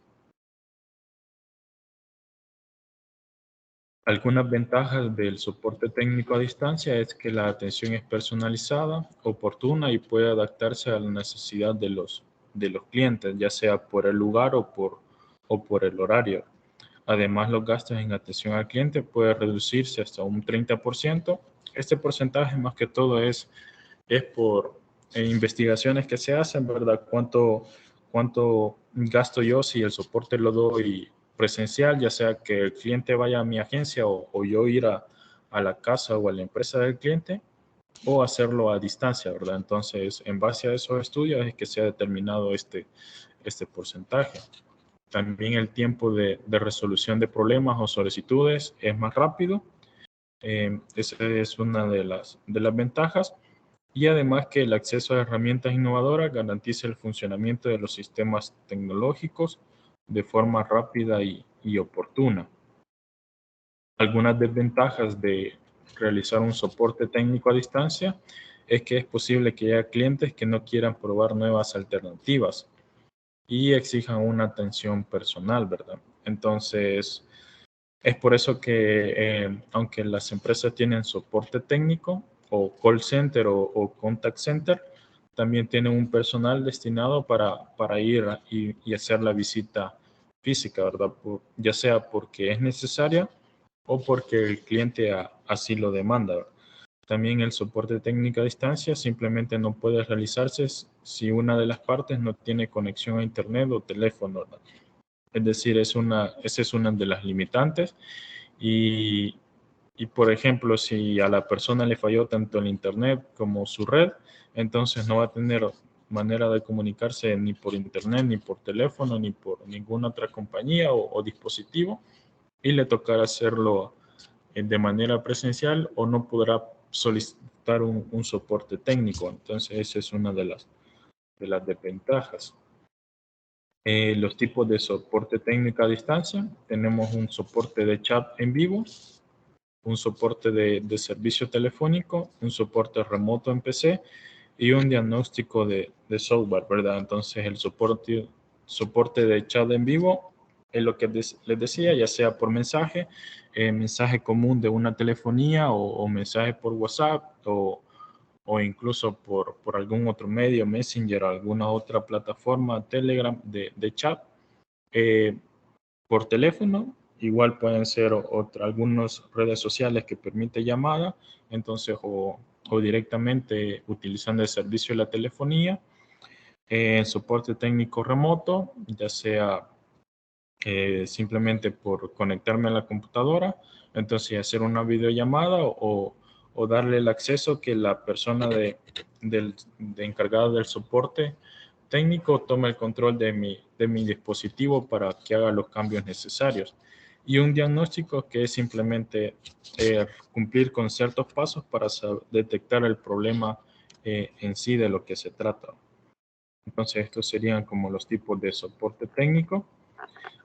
Algunas ventajas del soporte técnico a distancia es que la atención es personalizada, oportuna y puede adaptarse a la necesidad de los clientes, ya sea por el lugar o por el horario. Además, los gastos en atención al cliente pueden reducirse hasta un 30%. Este porcentaje más que todo es por investigaciones que se hacen, ¿verdad? Cuánto gasto yo si el soporte lo doy presencial, ya sea que el cliente vaya a mi agencia o yo ir a la casa o a la empresa del cliente, o hacerlo a distancia, ¿verdad? Entonces, en base a esos estudios es que se ha determinado este porcentaje. También el tiempo de resolución de problemas o solicitudes es más rápido. Esa es una de las ventajas. Y además que el acceso a herramientas innovadoras garantiza el funcionamiento de los sistemas tecnológicos de forma rápida y oportuna. Algunas desventajas de realizar un soporte técnico a distancia es que es posible que haya clientes que no quieran probar nuevas alternativas y exijan una atención personal, ¿verdad? Entonces, es por eso que aunque las empresas tienen soporte técnico o call center o contact center, también tienen un personal destinado para ir y hacer la visita física, ¿verdad? Ya sea porque es necesaria o porque el cliente así lo demanda, ¿verdad? También el soporte técnico a distancia simplemente no puede realizarse si una de las partes no tiene conexión a internet o teléfono, ¿verdad? Es decir, esa es una de las limitantes. Y, por ejemplo, si a la persona le falló tanto el internet como su red, entonces no va a tener manera de comunicarse ni por internet, ni por teléfono, ni por ninguna otra compañía o dispositivo, y le tocará hacerlo de manera presencial o no podrá solicitar un soporte técnico. Entonces, esa es una de las desventajas. Los tipos de soporte técnico a distancia: tenemos un soporte de chat en vivo, un soporte de servicio telefónico, un soporte remoto en PC y un diagnóstico de software, ¿verdad? Entonces, el soporte de chat en vivo es lo que les decía, ya sea por mensaje, mensaje común de una telefonía o mensaje por WhatsApp o incluso por algún otro medio, Messenger, alguna otra plataforma, Telegram de chat. Por teléfono, igual pueden ser algunas redes sociales que permiten llamada, entonces o directamente utilizando el servicio de la telefonía. Soporte técnico remoto, ya sea simplemente por conectarme a la computadora, entonces hacer una videollamada o darle el acceso que la persona de encargada del soporte técnico tome el control de mi dispositivo para que haga los cambios necesarios. Y un diagnóstico que es simplemente cumplir con ciertos pasos para detectar el problema en sí de lo que se trata. Entonces, estos serían como los tipos de soporte técnico.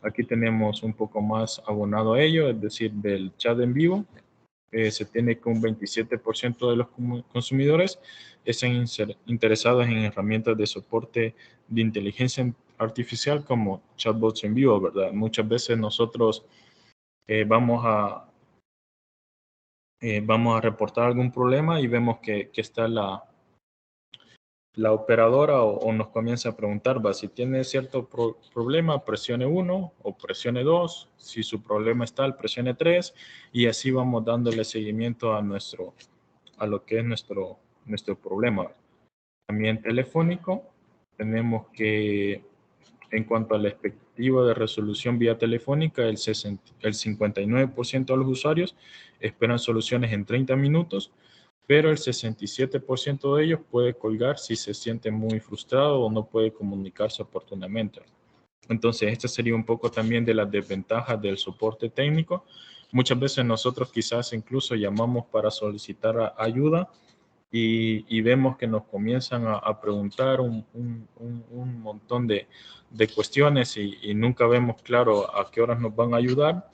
Aquí tenemos un poco más abonado a ello, es decir, del chat en vivo. Se tiene que un 27% de los consumidores están interesados en herramientas de soporte de inteligencia artificial como chatbots en vivo, ¿verdad? Muchas veces nosotros vamos a reportar algún problema y vemos que está la operadora o nos comienza a preguntar, si tiene cierto problema, presione 1 o presione 2, si su problema es tal, presione 3, y así vamos dándole seguimiento a lo que es nuestro problema. También telefónico, tenemos que, en cuanto a la expectativa de resolución vía telefónica, el 59% de los usuarios esperan soluciones en 30 minutos, pero el 67% de ellos puede colgar si se siente muy frustrado o no puede comunicarse oportunamente. Entonces, esta sería un poco también de las desventajas del soporte técnico. Muchas veces nosotros quizás incluso llamamos para solicitar ayuda y vemos que nos comienzan a preguntar un montón de cuestiones y nunca vemos claro a qué horas nos van a ayudar,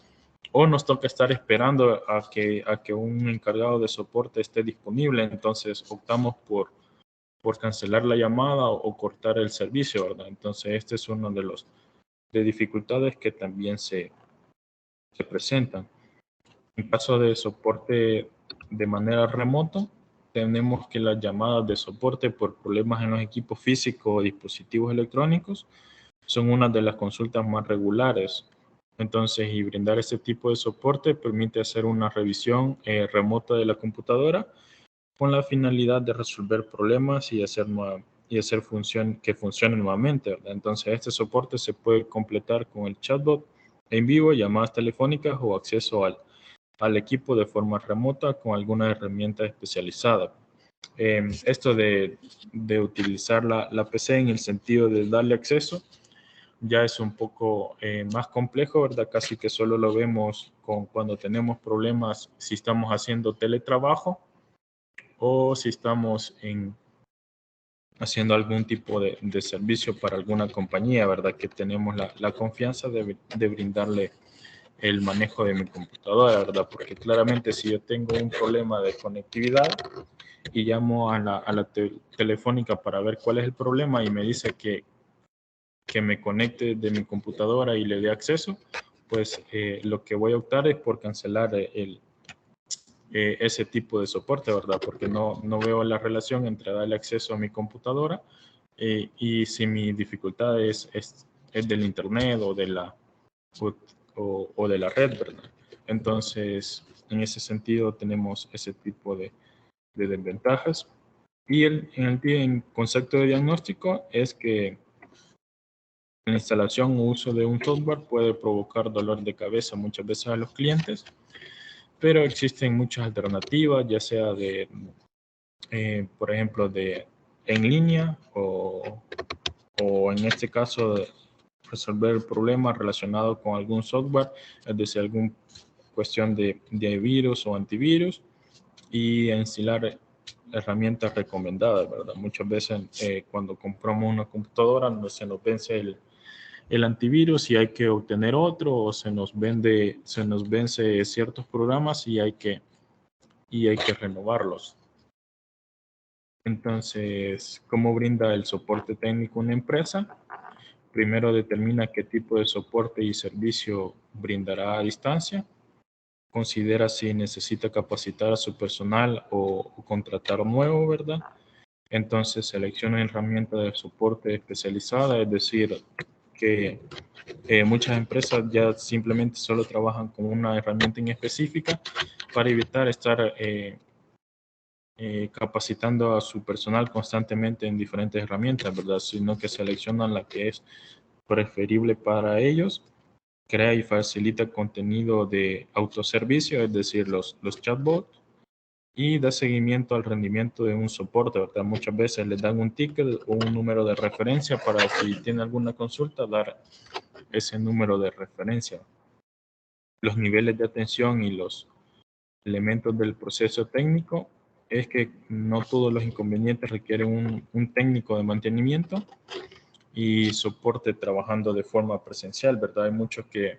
o nos toca estar esperando a que un encargado de soporte esté disponible. Entonces optamos por cancelar la llamada o cortar el servicio, ¿verdad? Entonces este es uno de los dificultades que también se presentan. En caso de soporte de manera remota, tenemos que las llamadas de soporte por problemas en los equipos físicos o dispositivos electrónicos son una de las consultas más regulares. Entonces, y brindar este tipo de soporte permite hacer una revisión remota de la computadora con la finalidad de resolver problemas y hacer que funcione nuevamente, ¿verdad? Entonces, este soporte se puede completar con el chatbot en vivo, llamadas telefónicas o acceso al equipo de forma remota con alguna herramienta especializada. Esto de utilizar la PC en el sentido de darle acceso ya es un poco más complejo, ¿verdad? Casi que solo lo vemos cuando tenemos problemas, si estamos haciendo teletrabajo o si estamos haciendo algún tipo de servicio para alguna compañía, ¿verdad? Que tenemos la confianza de brindarle el manejo de mi computadora, ¿verdad? Porque claramente si yo tengo un problema de conectividad y llamo a la telefónica para ver cuál es el problema y me dice que me conecte de mi computadora y le dé acceso, pues lo que voy a optar es por cancelar ese tipo de soporte, ¿verdad? Porque no veo la relación entre darle acceso a mi computadora y si mi dificultad es del internet o de o de la red, ¿verdad? Entonces, en ese sentido tenemos ese tipo de desventajas. Y en concepto de diagnóstico es que la instalación o uso de un software puede provocar dolor de cabeza muchas veces a los clientes, pero existen muchas alternativas, ya sea por ejemplo, en línea o en este caso resolver problemas relacionados con algún software, es decir, alguna cuestión de virus o antivirus y instalar herramientas recomendadas, ¿verdad? Muchas veces cuando compramos una computadora se nos vence el antivirus y hay que obtener otro o se nos vence ciertos programas y hay que renovarlos. Entonces, ¿cómo brinda el soporte técnico una empresa? Primero determina qué tipo de soporte y servicio brindará a distancia. Considera si necesita capacitar a su personal o contratar nuevo, ¿verdad? Entonces selecciona herramientas de soporte especializada, es decir, que muchas empresas ya simplemente solo trabajan con una herramienta en específica para evitar estar capacitando a su personal constantemente en diferentes herramientas, ¿verdad? Sino que seleccionan la que es preferible para ellos, crea y facilita contenido de autoservicio, es decir, los chatbots, y da seguimiento al rendimiento de un soporte, ¿verdad? Muchas veces les dan un ticket o un número de referencia para si tiene alguna consulta, dar ese número de referencia. Los niveles de atención y los elementos del proceso técnico es que no todos los inconvenientes requieren un técnico de mantenimiento y soporte trabajando de forma presencial, ¿verdad? Hay muchos que,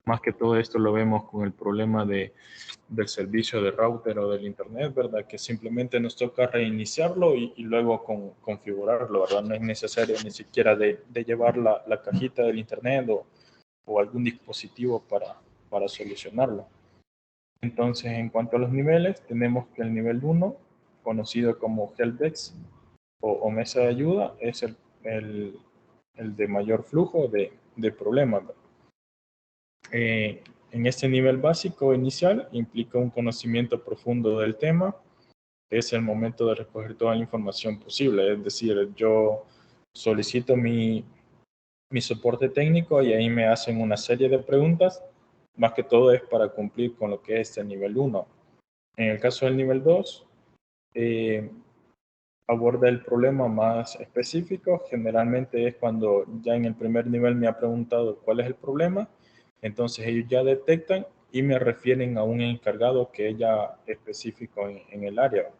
más que todo esto lo vemos con el problema del servicio de router o del internet, ¿verdad? Que simplemente nos toca reiniciarlo y luego configurarlo, ¿verdad? No es necesario ni siquiera de llevar la cajita del internet o algún dispositivo para solucionarlo. Entonces, en cuanto a los niveles, tenemos que el nivel 1, conocido como helpdesk o mesa de ayuda, es el de mayor flujo de problemas. En este nivel básico inicial implica un conocimiento profundo del tema. Es el momento de recoger toda la información posible. Es decir, yo solicito mi soporte técnico y ahí me hacen una serie de preguntas. Más que todo es para cumplir con lo que es el nivel 1. En el caso del nivel 2, aborda el problema más específico. Generalmente es cuando ya en el primer nivel me ha preguntado cuál es el problema. Entonces ellos ya detectan y me refieren a un encargado que es ya específico en el área.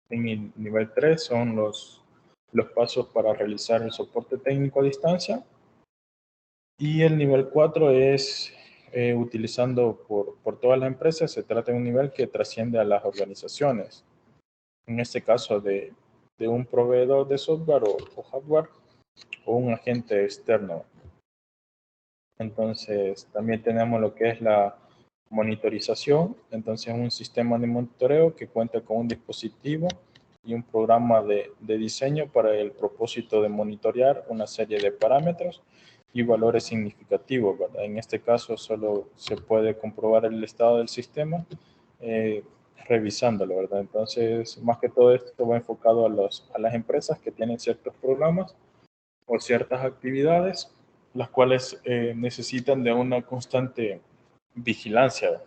En el nivel 3 son los pasos para realizar el soporte técnico a distancia. Y el nivel 4 es utilizando por todas las empresas. Se trata de un nivel que trasciende a las organizaciones. En este caso de un proveedor de software o hardware o un agente externo. Entonces, también tenemos lo que es la monitorización. Entonces, un sistema de monitoreo que cuenta con un dispositivo y un programa de diseño para el propósito de monitorear una serie de parámetros y valores significativos, ¿verdad? En este caso, solo se puede comprobar el estado del sistema revisándolo, ¿verdad? Entonces, más que todo esto va enfocado a las empresas que tienen ciertos programas o ciertas actividades, las cuales necesitan de una constante vigilancia.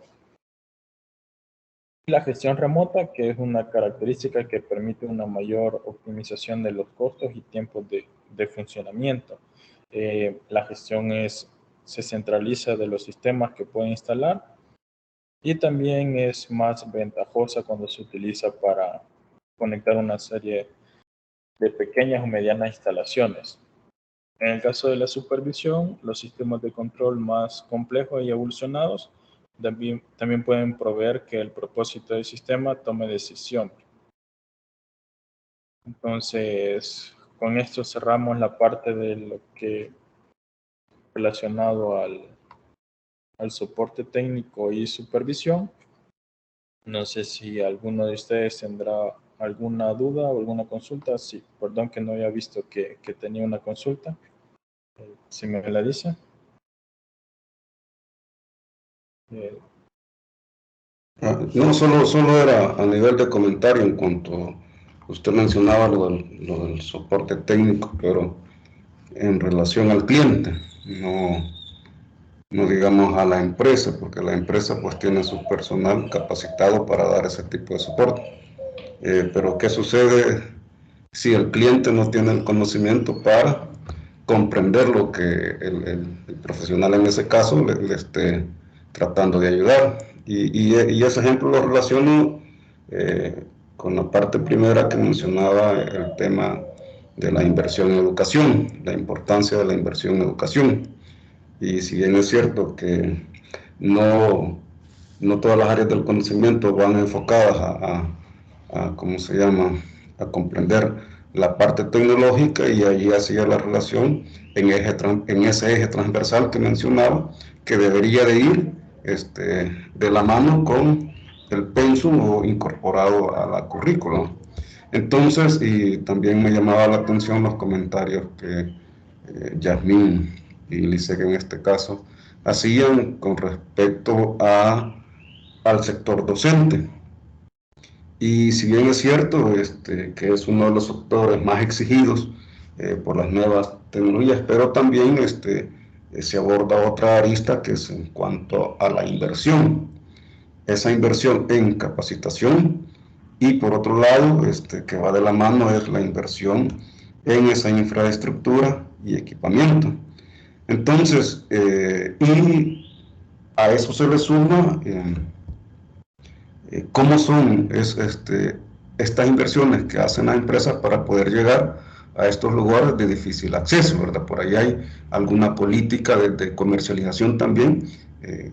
La gestión remota, que es una característica que permite una mayor optimización de los costos y tiempos de funcionamiento. La gestión se centraliza de los sistemas que puede instalar y también es más ventajosa cuando se utiliza para conectar una serie de pequeñas o medianas instalaciones. En el caso de la supervisión, los sistemas de control más complejos y evolucionados también pueden proveer que el propósito del sistema tome decisión. Entonces, con esto cerramos la parte de lo que relacionado al soporte técnico y supervisión. No sé si alguno de ustedes tendrá alguna duda o alguna consulta. Sí, perdón que no había visto que tenía una consulta. Si me la dice. Eh, No, solo era a nivel de comentario en cuanto usted mencionaba lo del soporte técnico, pero en relación al cliente, no digamos a la empresa, porque la empresa pues tiene su personal capacitado para dar ese tipo de soporte. Pero ¿qué sucede si el cliente no tiene el conocimiento para comprender lo que el profesional en ese caso le esté tratando de ayudar? Y ese ejemplo lo relaciono con la parte primera que mencionaba, el tema de la inversión en educación, la importancia de la inversión en educación. Y si bien es cierto que no, no todas las áreas del conocimiento van enfocadas ¿cómo se llama?, a comprender la parte tecnológica, y allí hacía la relación en ese eje transversal que mencionaba, que debería de ir de la mano con el pensum o incorporado a la currícula. Entonces, y también me llamaba la atención los comentarios que Yasmín y Lisek en este caso hacían con respecto al sector docente. Y si bien es cierto que es uno de los sectores más exigidos por las nuevas tecnologías, pero también se aborda otra arista que es en cuanto a la inversión. Esa inversión en capacitación, y por otro lado, que va de la mano, es la inversión en esa infraestructura y equipamiento. Entonces, y a eso se le suma cómo son estas inversiones que hacen las empresas para poder llegar a estos lugares de difícil acceso, ¿verdad? Por ahí hay alguna política de comercialización también.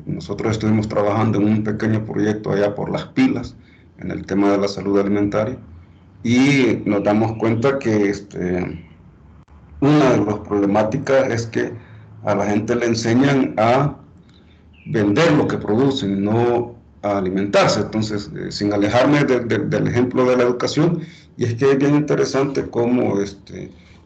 Nosotros estuvimos trabajando en un pequeño proyecto allá por Las Pilas, en el tema de la salud alimentaria, y nos damos cuenta que una de las problemáticas es que a la gente le enseñan a vender lo que producen, no a alimentarse. Entonces, sin alejarme del ejemplo de la educación, y es que es bien interesante cómo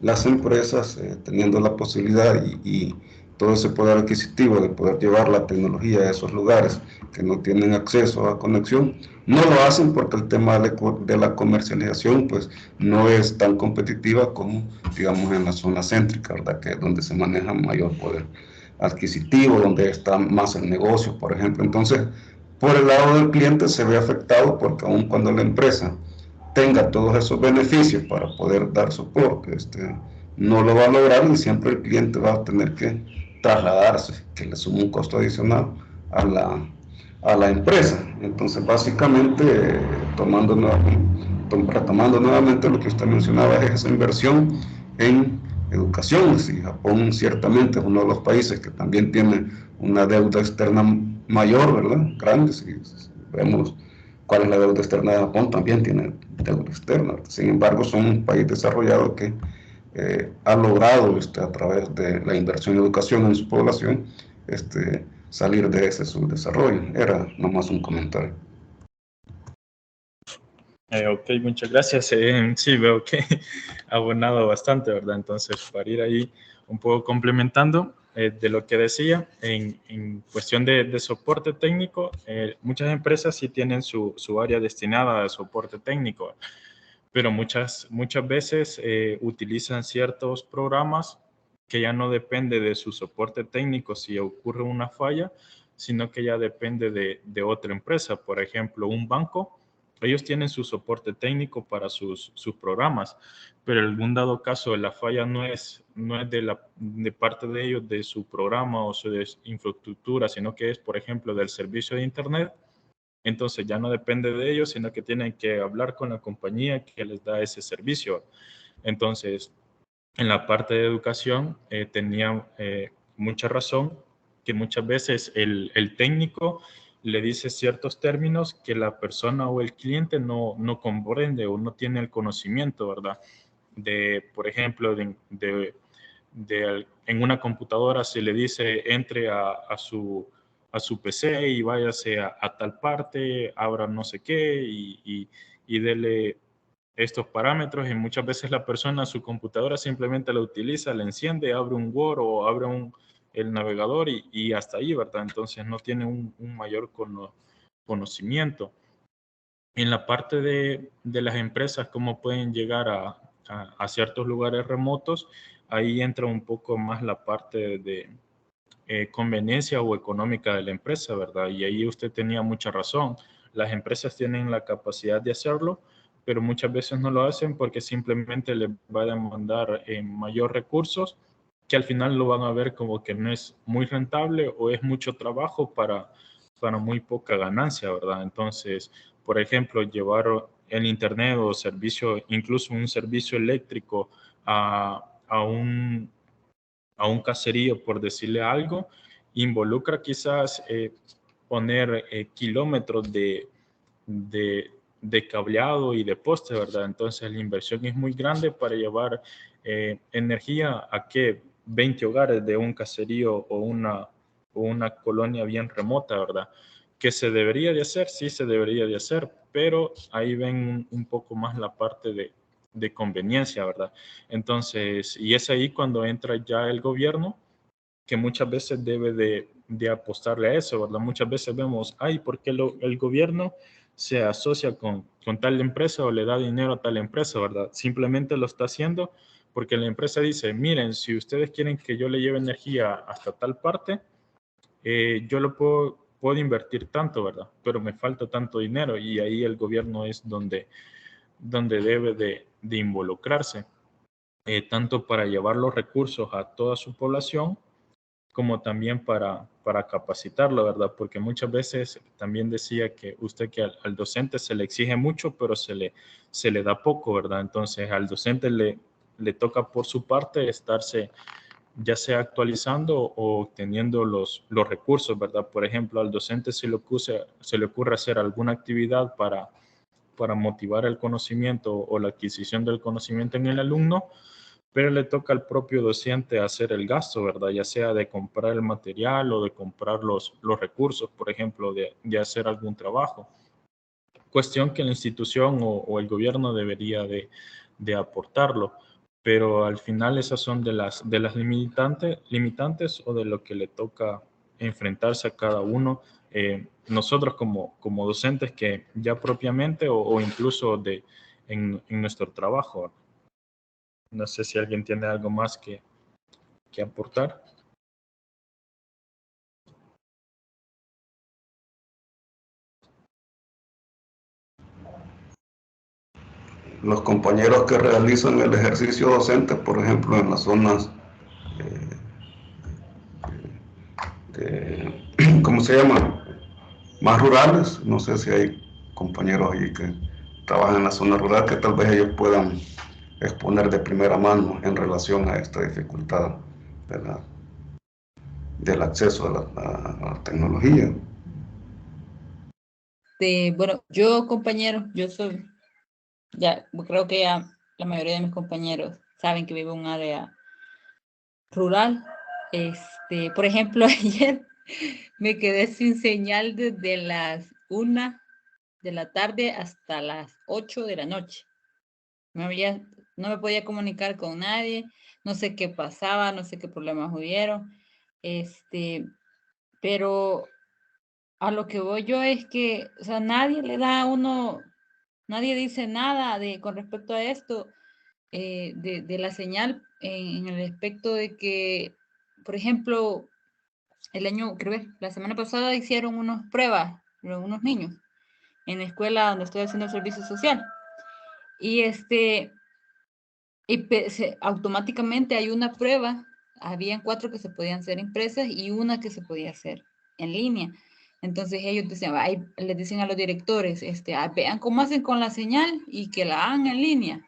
las empresas, teniendo la posibilidad y todo ese poder adquisitivo de poder llevar la tecnología a esos lugares que no tienen acceso a conexión, no lo hacen porque el tema de la comercialización pues no es tan competitiva como, digamos, en la zona céntrica, ¿verdad?, que es donde se maneja mayor poder adquisitivo, donde está más el negocio, por ejemplo. Entonces, por el lado del cliente se ve afectado porque aun cuando la empresa tenga todos esos beneficios para poder dar soporte, no lo va a lograr, y siempre el cliente va a tener que trasladarse, que le suma un costo adicional a la empresa. Entonces, básicamente, retomando nuevamente lo que usted mencionaba, es esa inversión en educación. Si Japón ciertamente es uno de los países que también tiene una deuda externa mayor, ¿verdad?, grande. Si vemos cuál es la deuda externa de Japón, también tiene deuda externa. Sin embargo, son un país desarrollado que ha logrado a través de la inversión en educación en su población salir de ese subdesarrollo. Era nomás un comentario. Ok, muchas gracias. Sí, veo que ha abonado bastante, ¿verdad? Entonces, para ir ahí un poco complementando de lo que decía, en cuestión de soporte técnico, muchas empresas sí tienen su área destinada a soporte técnico, pero muchas veces utilizan ciertos programas que ya no depende de su soporte técnico si ocurre una falla, sino que ya depende de otra empresa. Por ejemplo, un banco, ellos tienen su soporte técnico para sus programas, pero en algún dado caso la falla no es de parte de ellos, de su programa o su infraestructura, sino que es, por ejemplo, del servicio de Internet. Entonces ya no depende de ellos, sino que tienen que hablar con la compañía que les da ese servicio. Entonces, en la parte de educación tenía mucha razón que muchas veces el técnico le dice ciertos términos que la persona o el cliente no comprende o no tiene el conocimiento, ¿verdad? Por ejemplo, en una computadora se le dice entre a su PC y váyase a tal parte, abra no sé qué y dele estos parámetros, y muchas veces la persona su computadora simplemente la utiliza, la enciende, abre un Word o abre el navegador y hasta ahí, ¿verdad? Entonces no tiene un mayor conocimiento. En la parte de las empresas, cómo pueden llegar a ciertos lugares remotos, ahí entra un poco más la parte de conveniencia o económica de la empresa, ¿verdad? Y ahí usted tenía mucha razón. Las empresas tienen la capacidad de hacerlo, pero muchas veces no lo hacen porque simplemente les va a demandar mayor recursos, que al final lo van a ver como que no es muy rentable o es mucho trabajo para muy poca ganancia, ¿verdad? Entonces, por ejemplo, llevar el Internet o servicio, incluso un servicio eléctrico a un caserío, por decirle algo, involucra quizás poner kilómetros de cableado y de poste, ¿verdad? Entonces la inversión es muy grande para llevar energía a que 20 hogares de un caserío o una colonia bien remota, ¿verdad? Que se debería de hacer, sí se debería de hacer, pero ahí ven un poco más la parte de conveniencia, ¿verdad? Entonces, y es ahí cuando entra ya el gobierno, que muchas veces debe de apostarle a eso, ¿verdad? Muchas veces vemos, ay, ¿por qué el gobierno se asocia con tal empresa o le da dinero a tal empresa, ¿verdad? Simplemente lo está haciendo porque la empresa dice, miren, si ustedes quieren que yo le lleve energía hasta tal parte, yo lo puedo invertir tanto, ¿verdad? Pero me falta tanto dinero y ahí el gobierno es donde debe de involucrarse, tanto para llevar los recursos a toda su población, como también para capacitarlo, ¿verdad? Porque muchas veces también decía que usted que al docente se le exige mucho, pero se le da poco, ¿verdad? Entonces al docente le toca por su parte estarse ya sea actualizando o obteniendo los recursos, ¿verdad? Por ejemplo, al docente se le ocurre hacer alguna actividad para motivar el conocimiento o la adquisición del conocimiento en el alumno, pero le toca al propio docente hacer el gasto, ¿verdad? Ya sea de comprar el material o de comprar los recursos, por ejemplo, de hacer algún trabajo. Cuestión que la institución o el gobierno debería de aportarlo, pero al final esas son de las limitantes o de lo que le toca enfrentarse a cada uno. Nosotros como docentes que ya propiamente o incluso en nuestro trabajo. No sé si alguien tiene algo más que aportar. Los compañeros que realizan el ejercicio docente, por ejemplo, en las zonas ¿cómo se llama? Más rurales, no sé si hay compañeros allí que trabajan en la zona rural que tal vez ellos puedan exponer de primera mano en relación a esta dificultad del acceso a la tecnología. Bueno, yo compañero, yo soy, ya creo que ya la mayoría de mis compañeros saben que vivo en un área rural. Por ejemplo, ayer me quedé sin señal desde las 1 de la tarde hasta las 8 de la noche. No me podía comunicar con nadie, no sé qué pasaba, no sé qué problemas hubieron. Pero a lo que voy yo es que, o sea, nadie le da a uno, nadie dice nada con respecto a esto, de la señal en el aspecto de que, por ejemplo, creo que la semana pasada hicieron unas pruebas, unos niños, en la escuela donde estoy haciendo el servicio social. Y automáticamente hay una prueba, habían 4 que se podían hacer impresas y una que se podía hacer en línea. Entonces ellos decían, les dicen a los directores, vean cómo hacen con la señal y que la hagan en línea.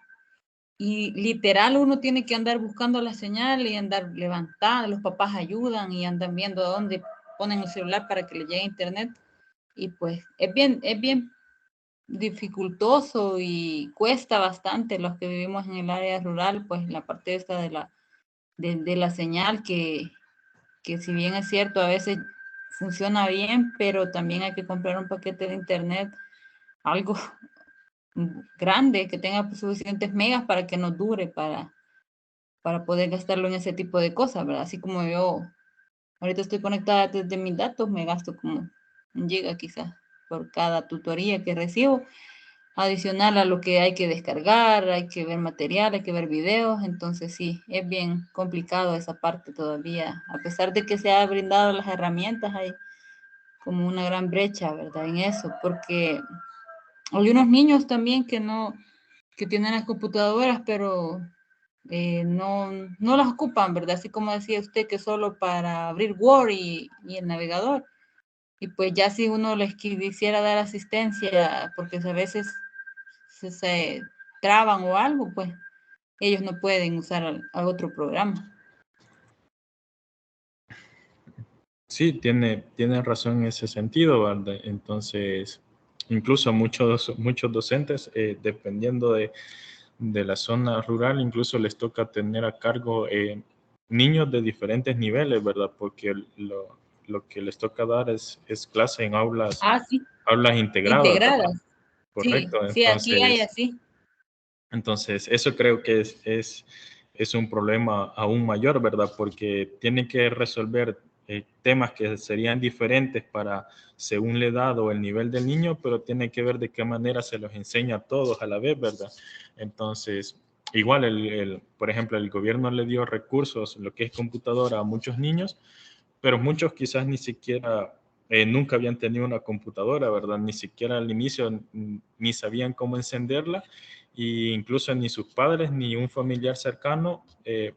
Y literal uno tiene que andar buscando la señal y andar levantando, los papás ayudan y andan viendo dónde ponen el celular para que le llegue internet. Y pues es bien dificultoso y cuesta bastante los que vivimos en el área rural, pues la parte esta de la señal que si bien es cierto, a veces funciona bien, pero también hay que comprar un paquete de internet, algo grande, que tenga suficientes megas para que nos dure para poder gastarlo en ese tipo de cosas, ¿verdad? Así como yo ahorita estoy conectada desde mis datos, me gasto como 1 giga quizás por cada tutoría que recibo, adicional a lo que hay que descargar, hay que ver material, hay que ver videos, entonces sí, es bien complicado esa parte todavía, a pesar de que se ha brindado las herramientas, hay como una gran brecha, ¿verdad? En eso, porque hay unos niños también que tienen las computadoras, pero no las ocupan, ¿verdad? Así como decía usted, que solo para abrir Word y el navegador. Y pues ya si uno les quisiera dar asistencia, porque a veces se traban o algo, pues ellos no pueden usar al otro programa. Sí, tiene razón en ese sentido, ¿verdad? Entonces, incluso muchos docentes, dependiendo de la zona rural, incluso les toca tener a cargo niños de diferentes niveles, ¿verdad? Porque lo que les toca dar es clase en Ah, sí, aulas integradas, ¿verdad? integradas. Sí, Correcto. sí, aquí hay así. Entonces, eso creo que es un problema aún mayor, ¿verdad? Porque tiene que resolver temas que serían diferentes para según la edad o el nivel del niño, pero tiene que ver de qué manera se los enseña a todos a la vez, ¿verdad? Entonces, igual, por ejemplo, el gobierno le dio recursos, lo que es computadora, a muchos niños, pero muchos quizás ni siquiera, nunca habían tenido una computadora, ¿verdad? Ni siquiera al inicio ni sabían cómo encenderla, e incluso ni sus padres ni un familiar cercano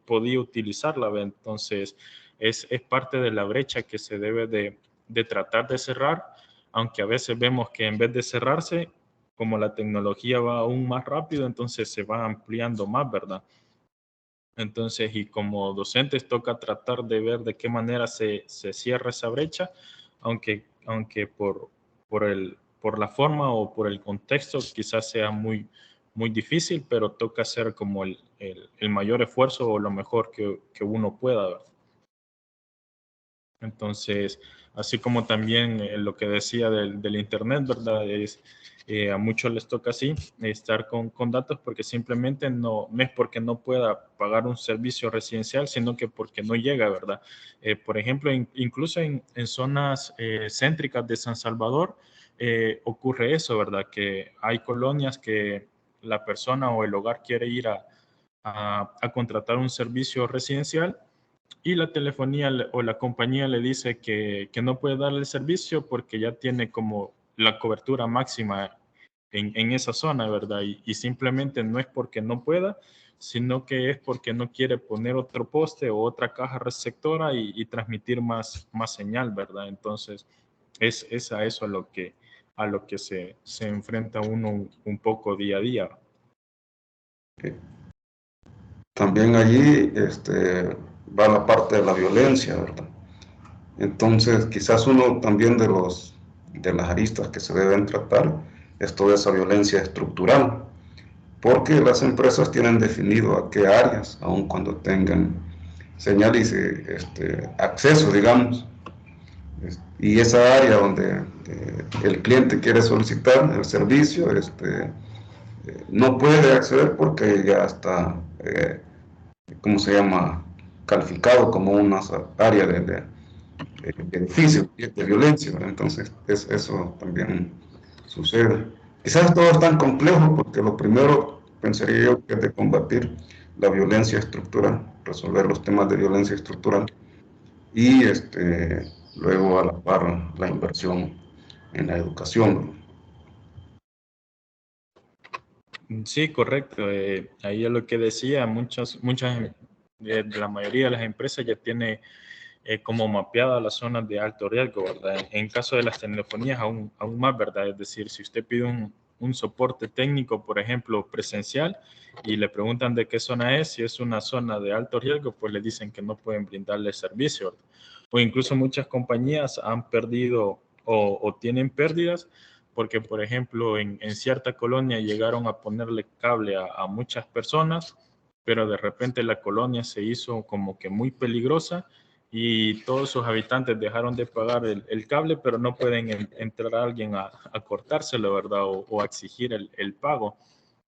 podía utilizarla, ¿verdad? Entonces, es parte de la brecha que se debe de tratar de cerrar, aunque a veces vemos que en vez de cerrarse, como la tecnología va aún más rápido, entonces se va ampliando más, ¿verdad? Entonces, y como docentes toca tratar de ver de qué manera se cierra esa brecha, aunque por la forma o por el contexto quizás sea muy difícil, pero toca hacer como el mayor esfuerzo o lo mejor que uno pueda, ¿verdad? Entonces, así como también lo que decía del Internet, ¿verdad? A muchos les toca así, estar con datos porque simplemente no es porque no pueda pagar un servicio residencial, sino que porque no llega, ¿verdad? Por ejemplo, incluso en zonas céntricas de San Salvador ocurre eso, ¿verdad? Que hay colonias que la persona o el hogar quiere ir a contratar un servicio residencial y la telefonía o la compañía le dice que no puede darle el servicio porque ya tiene como la cobertura máxima en esa zona, ¿verdad? Y simplemente no es porque no pueda, sino que es porque no quiere poner otro poste o otra caja receptora y transmitir más señal, ¿verdad? Entonces, es a eso a lo que se enfrenta uno un poco día a día. También allí va la parte de la violencia, ¿verdad? Entonces, quizás uno también de las aristas que se deben tratar es toda esa violencia estructural, porque las empresas tienen definido a qué áreas, aun cuando tengan señal y acceso, digamos, y esa área donde el cliente quiere solicitar el servicio, no puede acceder porque ya está, ¿cómo se llama?, calificado como una área de beneficio, de violencia, ¿verdad? Entonces, eso también sucede. Quizás todo es tan complejo porque lo primero, pensaría yo, que es de combatir la violencia estructural, resolver los temas de violencia estructural y luego a la par la inversión en la educación. Sí, correcto. Ahí es lo que decía, la mayoría de las empresas ya tiene como mapeadas las zonas de alto riesgo, ¿verdad? En caso de las telefonías, aún más, ¿verdad? Es decir, si usted pide un soporte técnico, por ejemplo, presencial, y le preguntan de qué zona es, si es una zona de alto riesgo, pues le dicen que no pueden brindarle servicio, ¿verdad? O incluso muchas compañías han perdido o tienen pérdidas porque, por ejemplo, en cierta colonia llegaron a ponerle cable a muchas personas, pero de repente la colonia se hizo como que muy peligrosa y todos sus habitantes dejaron de pagar el cable, pero no pueden entrar a alguien a cortárselo, ¿verdad? O a exigir el pago.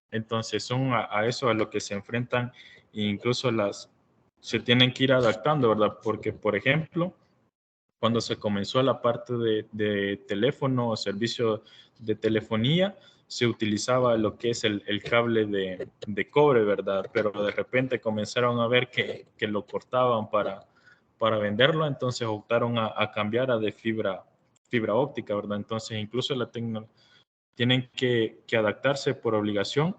Entonces son a eso a lo que se enfrentan e incluso se tienen que ir adaptando, ¿verdad? Porque, por ejemplo, cuando se comenzó la parte de teléfono o servicio de telefonía, se utilizaba lo que es el cable de cobre, ¿verdad? Pero de repente comenzaron a ver que lo cortaban para venderlo, entonces optaron a cambiar a de fibra óptica, ¿verdad? Entonces incluso tienen que adaptarse por obligación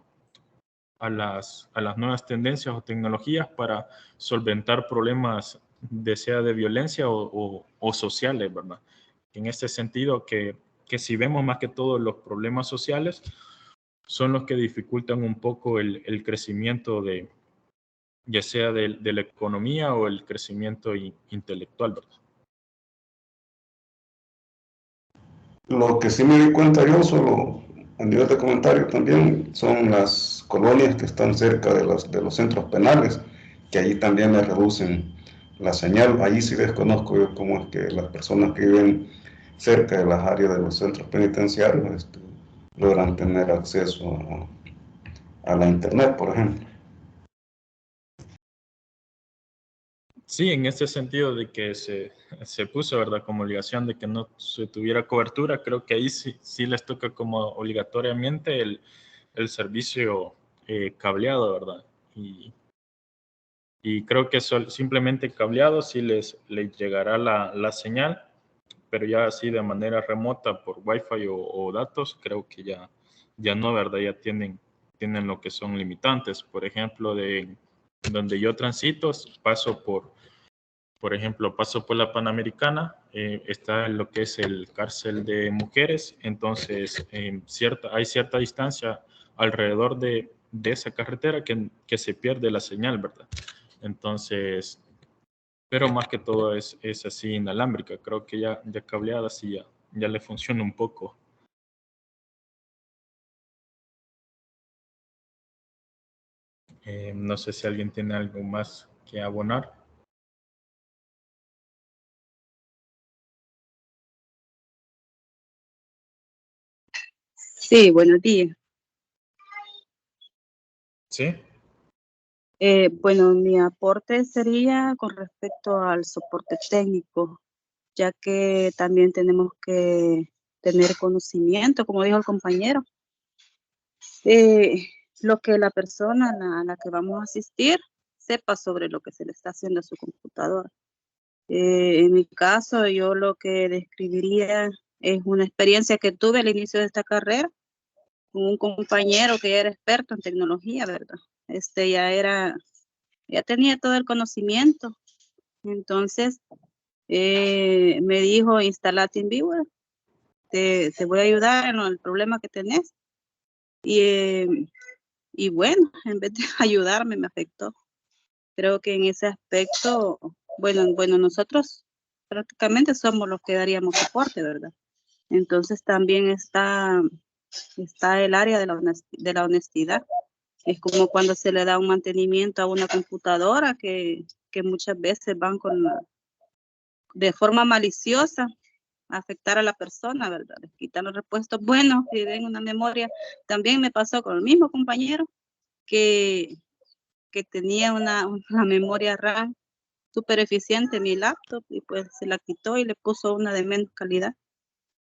a las nuevas tendencias o tecnologías para solventar problemas, sea de violencia o sociales, ¿verdad? En este sentido, que si vemos más que todo los problemas sociales, son los que dificultan un poco el crecimiento ya sea de la economía o el crecimiento intelectual, ¿verdad? Lo que sí me di cuenta yo, solo a nivel de comentario también, son las colonias que están cerca de los centros penales, que allí también le reducen la señal. Allí sí desconozco yo cómo es que las personas que viven cerca de las áreas de los centros penitenciarios logran tener acceso a la internet, por ejemplo. Sí, en este sentido de que se puso, ¿verdad?, como obligación de que no se tuviera cobertura, creo que ahí sí les toca como obligatoriamente el servicio cableado, ¿verdad? Y creo que simplemente cableado sí les llegará la señal, pero ya así de manera remota por Wi-Fi o datos, creo que ya no, ¿verdad? Ya tienen lo que son limitantes. Por ejemplo, de donde yo transito, paso por la Panamericana, está lo que es el cárcel de mujeres, entonces hay cierta distancia alrededor de esa carretera que se pierde la señal, ¿verdad? Entonces, pero más que todo es así inalámbrica, creo que ya cableada sí ya le funciona un poco. No sé si alguien tiene algo más que abonar. Sí, buenos días. ¿Sí? Bueno, mi aporte sería con respecto al soporte técnico, ya que también tenemos que tener conocimiento, como dijo el compañero, lo que la persona a la que vamos a asistir sepa sobre lo que se le está haciendo a su computadora. En mi caso, yo lo que describiría es una experiencia que tuve al inicio de esta carrera con un compañero que era experto en tecnología, ¿verdad? Ya tenía todo el conocimiento. Entonces, me dijo, instala TeamViewer, te voy a ayudar en el problema que tenés. Y bueno, en vez de ayudarme, me afectó. Creo que en ese aspecto, bueno, nosotros prácticamente somos los que daríamos soporte, ¿verdad? Entonces también está el área de la honestidad. Es como cuando se le da un mantenimiento a una computadora que muchas veces van de forma maliciosa a afectar a la persona, ¿verdad? Les quitan los repuestos buenos que den una memoria. También me pasó con el mismo compañero que tenía una memoria RAM súper eficiente en mi laptop y pues se la quitó y le puso una de menos calidad.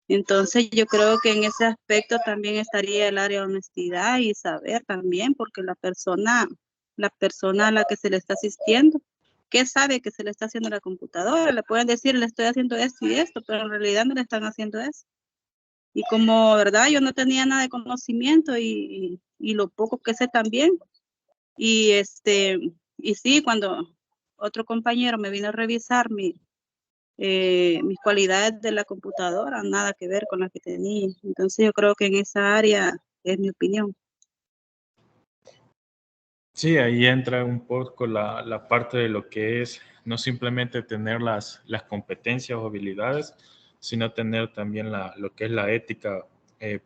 Entonces yo creo que en ese aspecto también estaría el área de honestidad y saber también, porque la persona a la que se le está asistiendo, ¿qué sabe que se le está haciendo a la computadora? Le pueden decir, le estoy haciendo esto y esto, pero en realidad no le están haciendo eso. Y como, ¿verdad? Yo no tenía nada de conocimiento y lo poco que sé también. Y sí, cuando otro compañero me vino a revisar mis cualidades de la computadora, nada que ver con las que tenía. Entonces yo creo que en esa área es mi opinión. Sí, ahí entra un poco la parte de lo que es no simplemente tener las competencias o habilidades, sino tener también lo que es la ética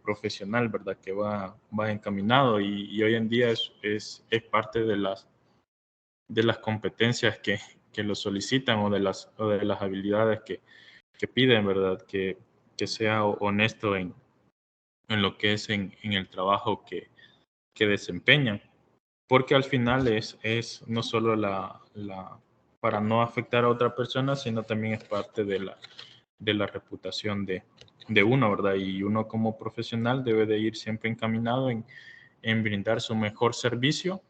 profesional, ¿verdad? Que va encaminado y hoy en día es parte de las competencias lo solicitan o de las habilidades que piden, ¿verdad? Que sea honesto en lo que es en el trabajo que desempeñan. Porque al final es no solo para no afectar a otra persona, sino también es parte de la reputación de uno, ¿verdad? Y uno como profesional debe de ir siempre encaminado en brindar su mejor servicio,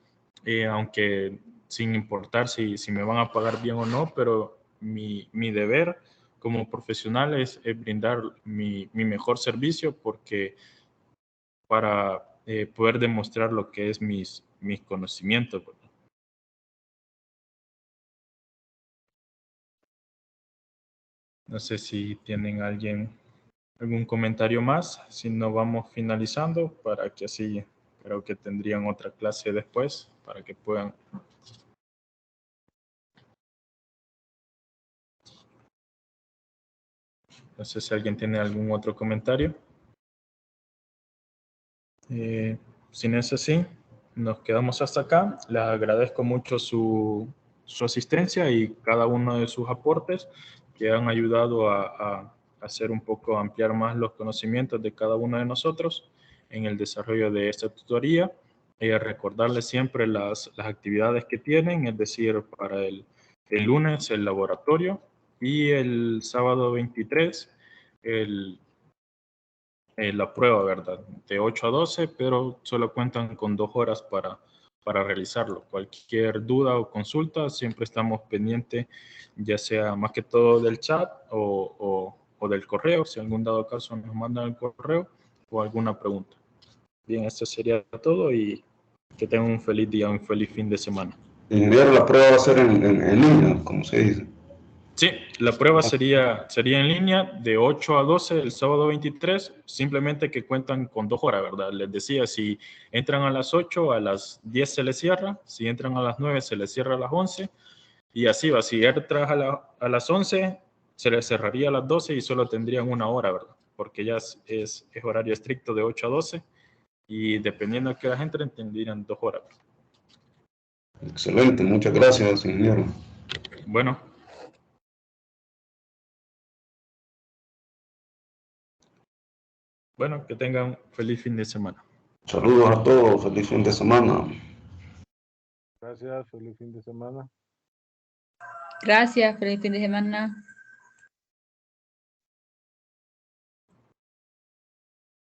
aunque sin importar si me van a pagar bien o no, pero mi deber como profesional es brindar mi mejor servicio, porque para poder demostrar lo que es mis conocimientos, ¿verdad? No sé si tienen algún comentario más, si no vamos finalizando, para que así creo que tendrían otra clase después, para que puedan. No sé si alguien tiene algún otro comentario. Si no es así, nos quedamos hasta acá. Les agradezco mucho su asistencia y cada uno de sus aportes, que han ayudado a hacer un poco, ampliar más los conocimientos de cada uno de nosotros en el desarrollo de esta tutoría. Recordarles siempre las actividades que tienen, es decir, para el lunes el laboratorio y el sábado 23 la prueba, ¿verdad? De 8 a 12, pero solo cuentan con 2 horas para realizarlo. Cualquier duda o consulta, siempre estamos pendientes, ya sea más que todo del chat o del correo, si algún dado caso nos mandan el correo o alguna pregunta. Bien, esto sería todo y que tengan un feliz día, un feliz fin de semana. Ingeniero, la prueba va a ser en línea, como se dice. Sí, la prueba sería en línea de 8 a 12 el sábado 23, simplemente que cuentan con 2 horas, ¿verdad? Les decía, si entran a las 8, a las 10 se les cierra, si entran a las 9 se les cierra a las 11, y así va. Si entras a las 11, se les cerraría a las 12 y solo tendrían 1 hora, ¿verdad? Porque ya es horario estricto de 8 a 12, y dependiendo de qué hora entren, tendrían 2 horas. Excelente, muchas gracias, ingeniero. Bueno. Bueno, que tengan feliz fin de semana. Saludos a todos, feliz fin de semana. Gracias, feliz fin de semana. Gracias, feliz fin de semana.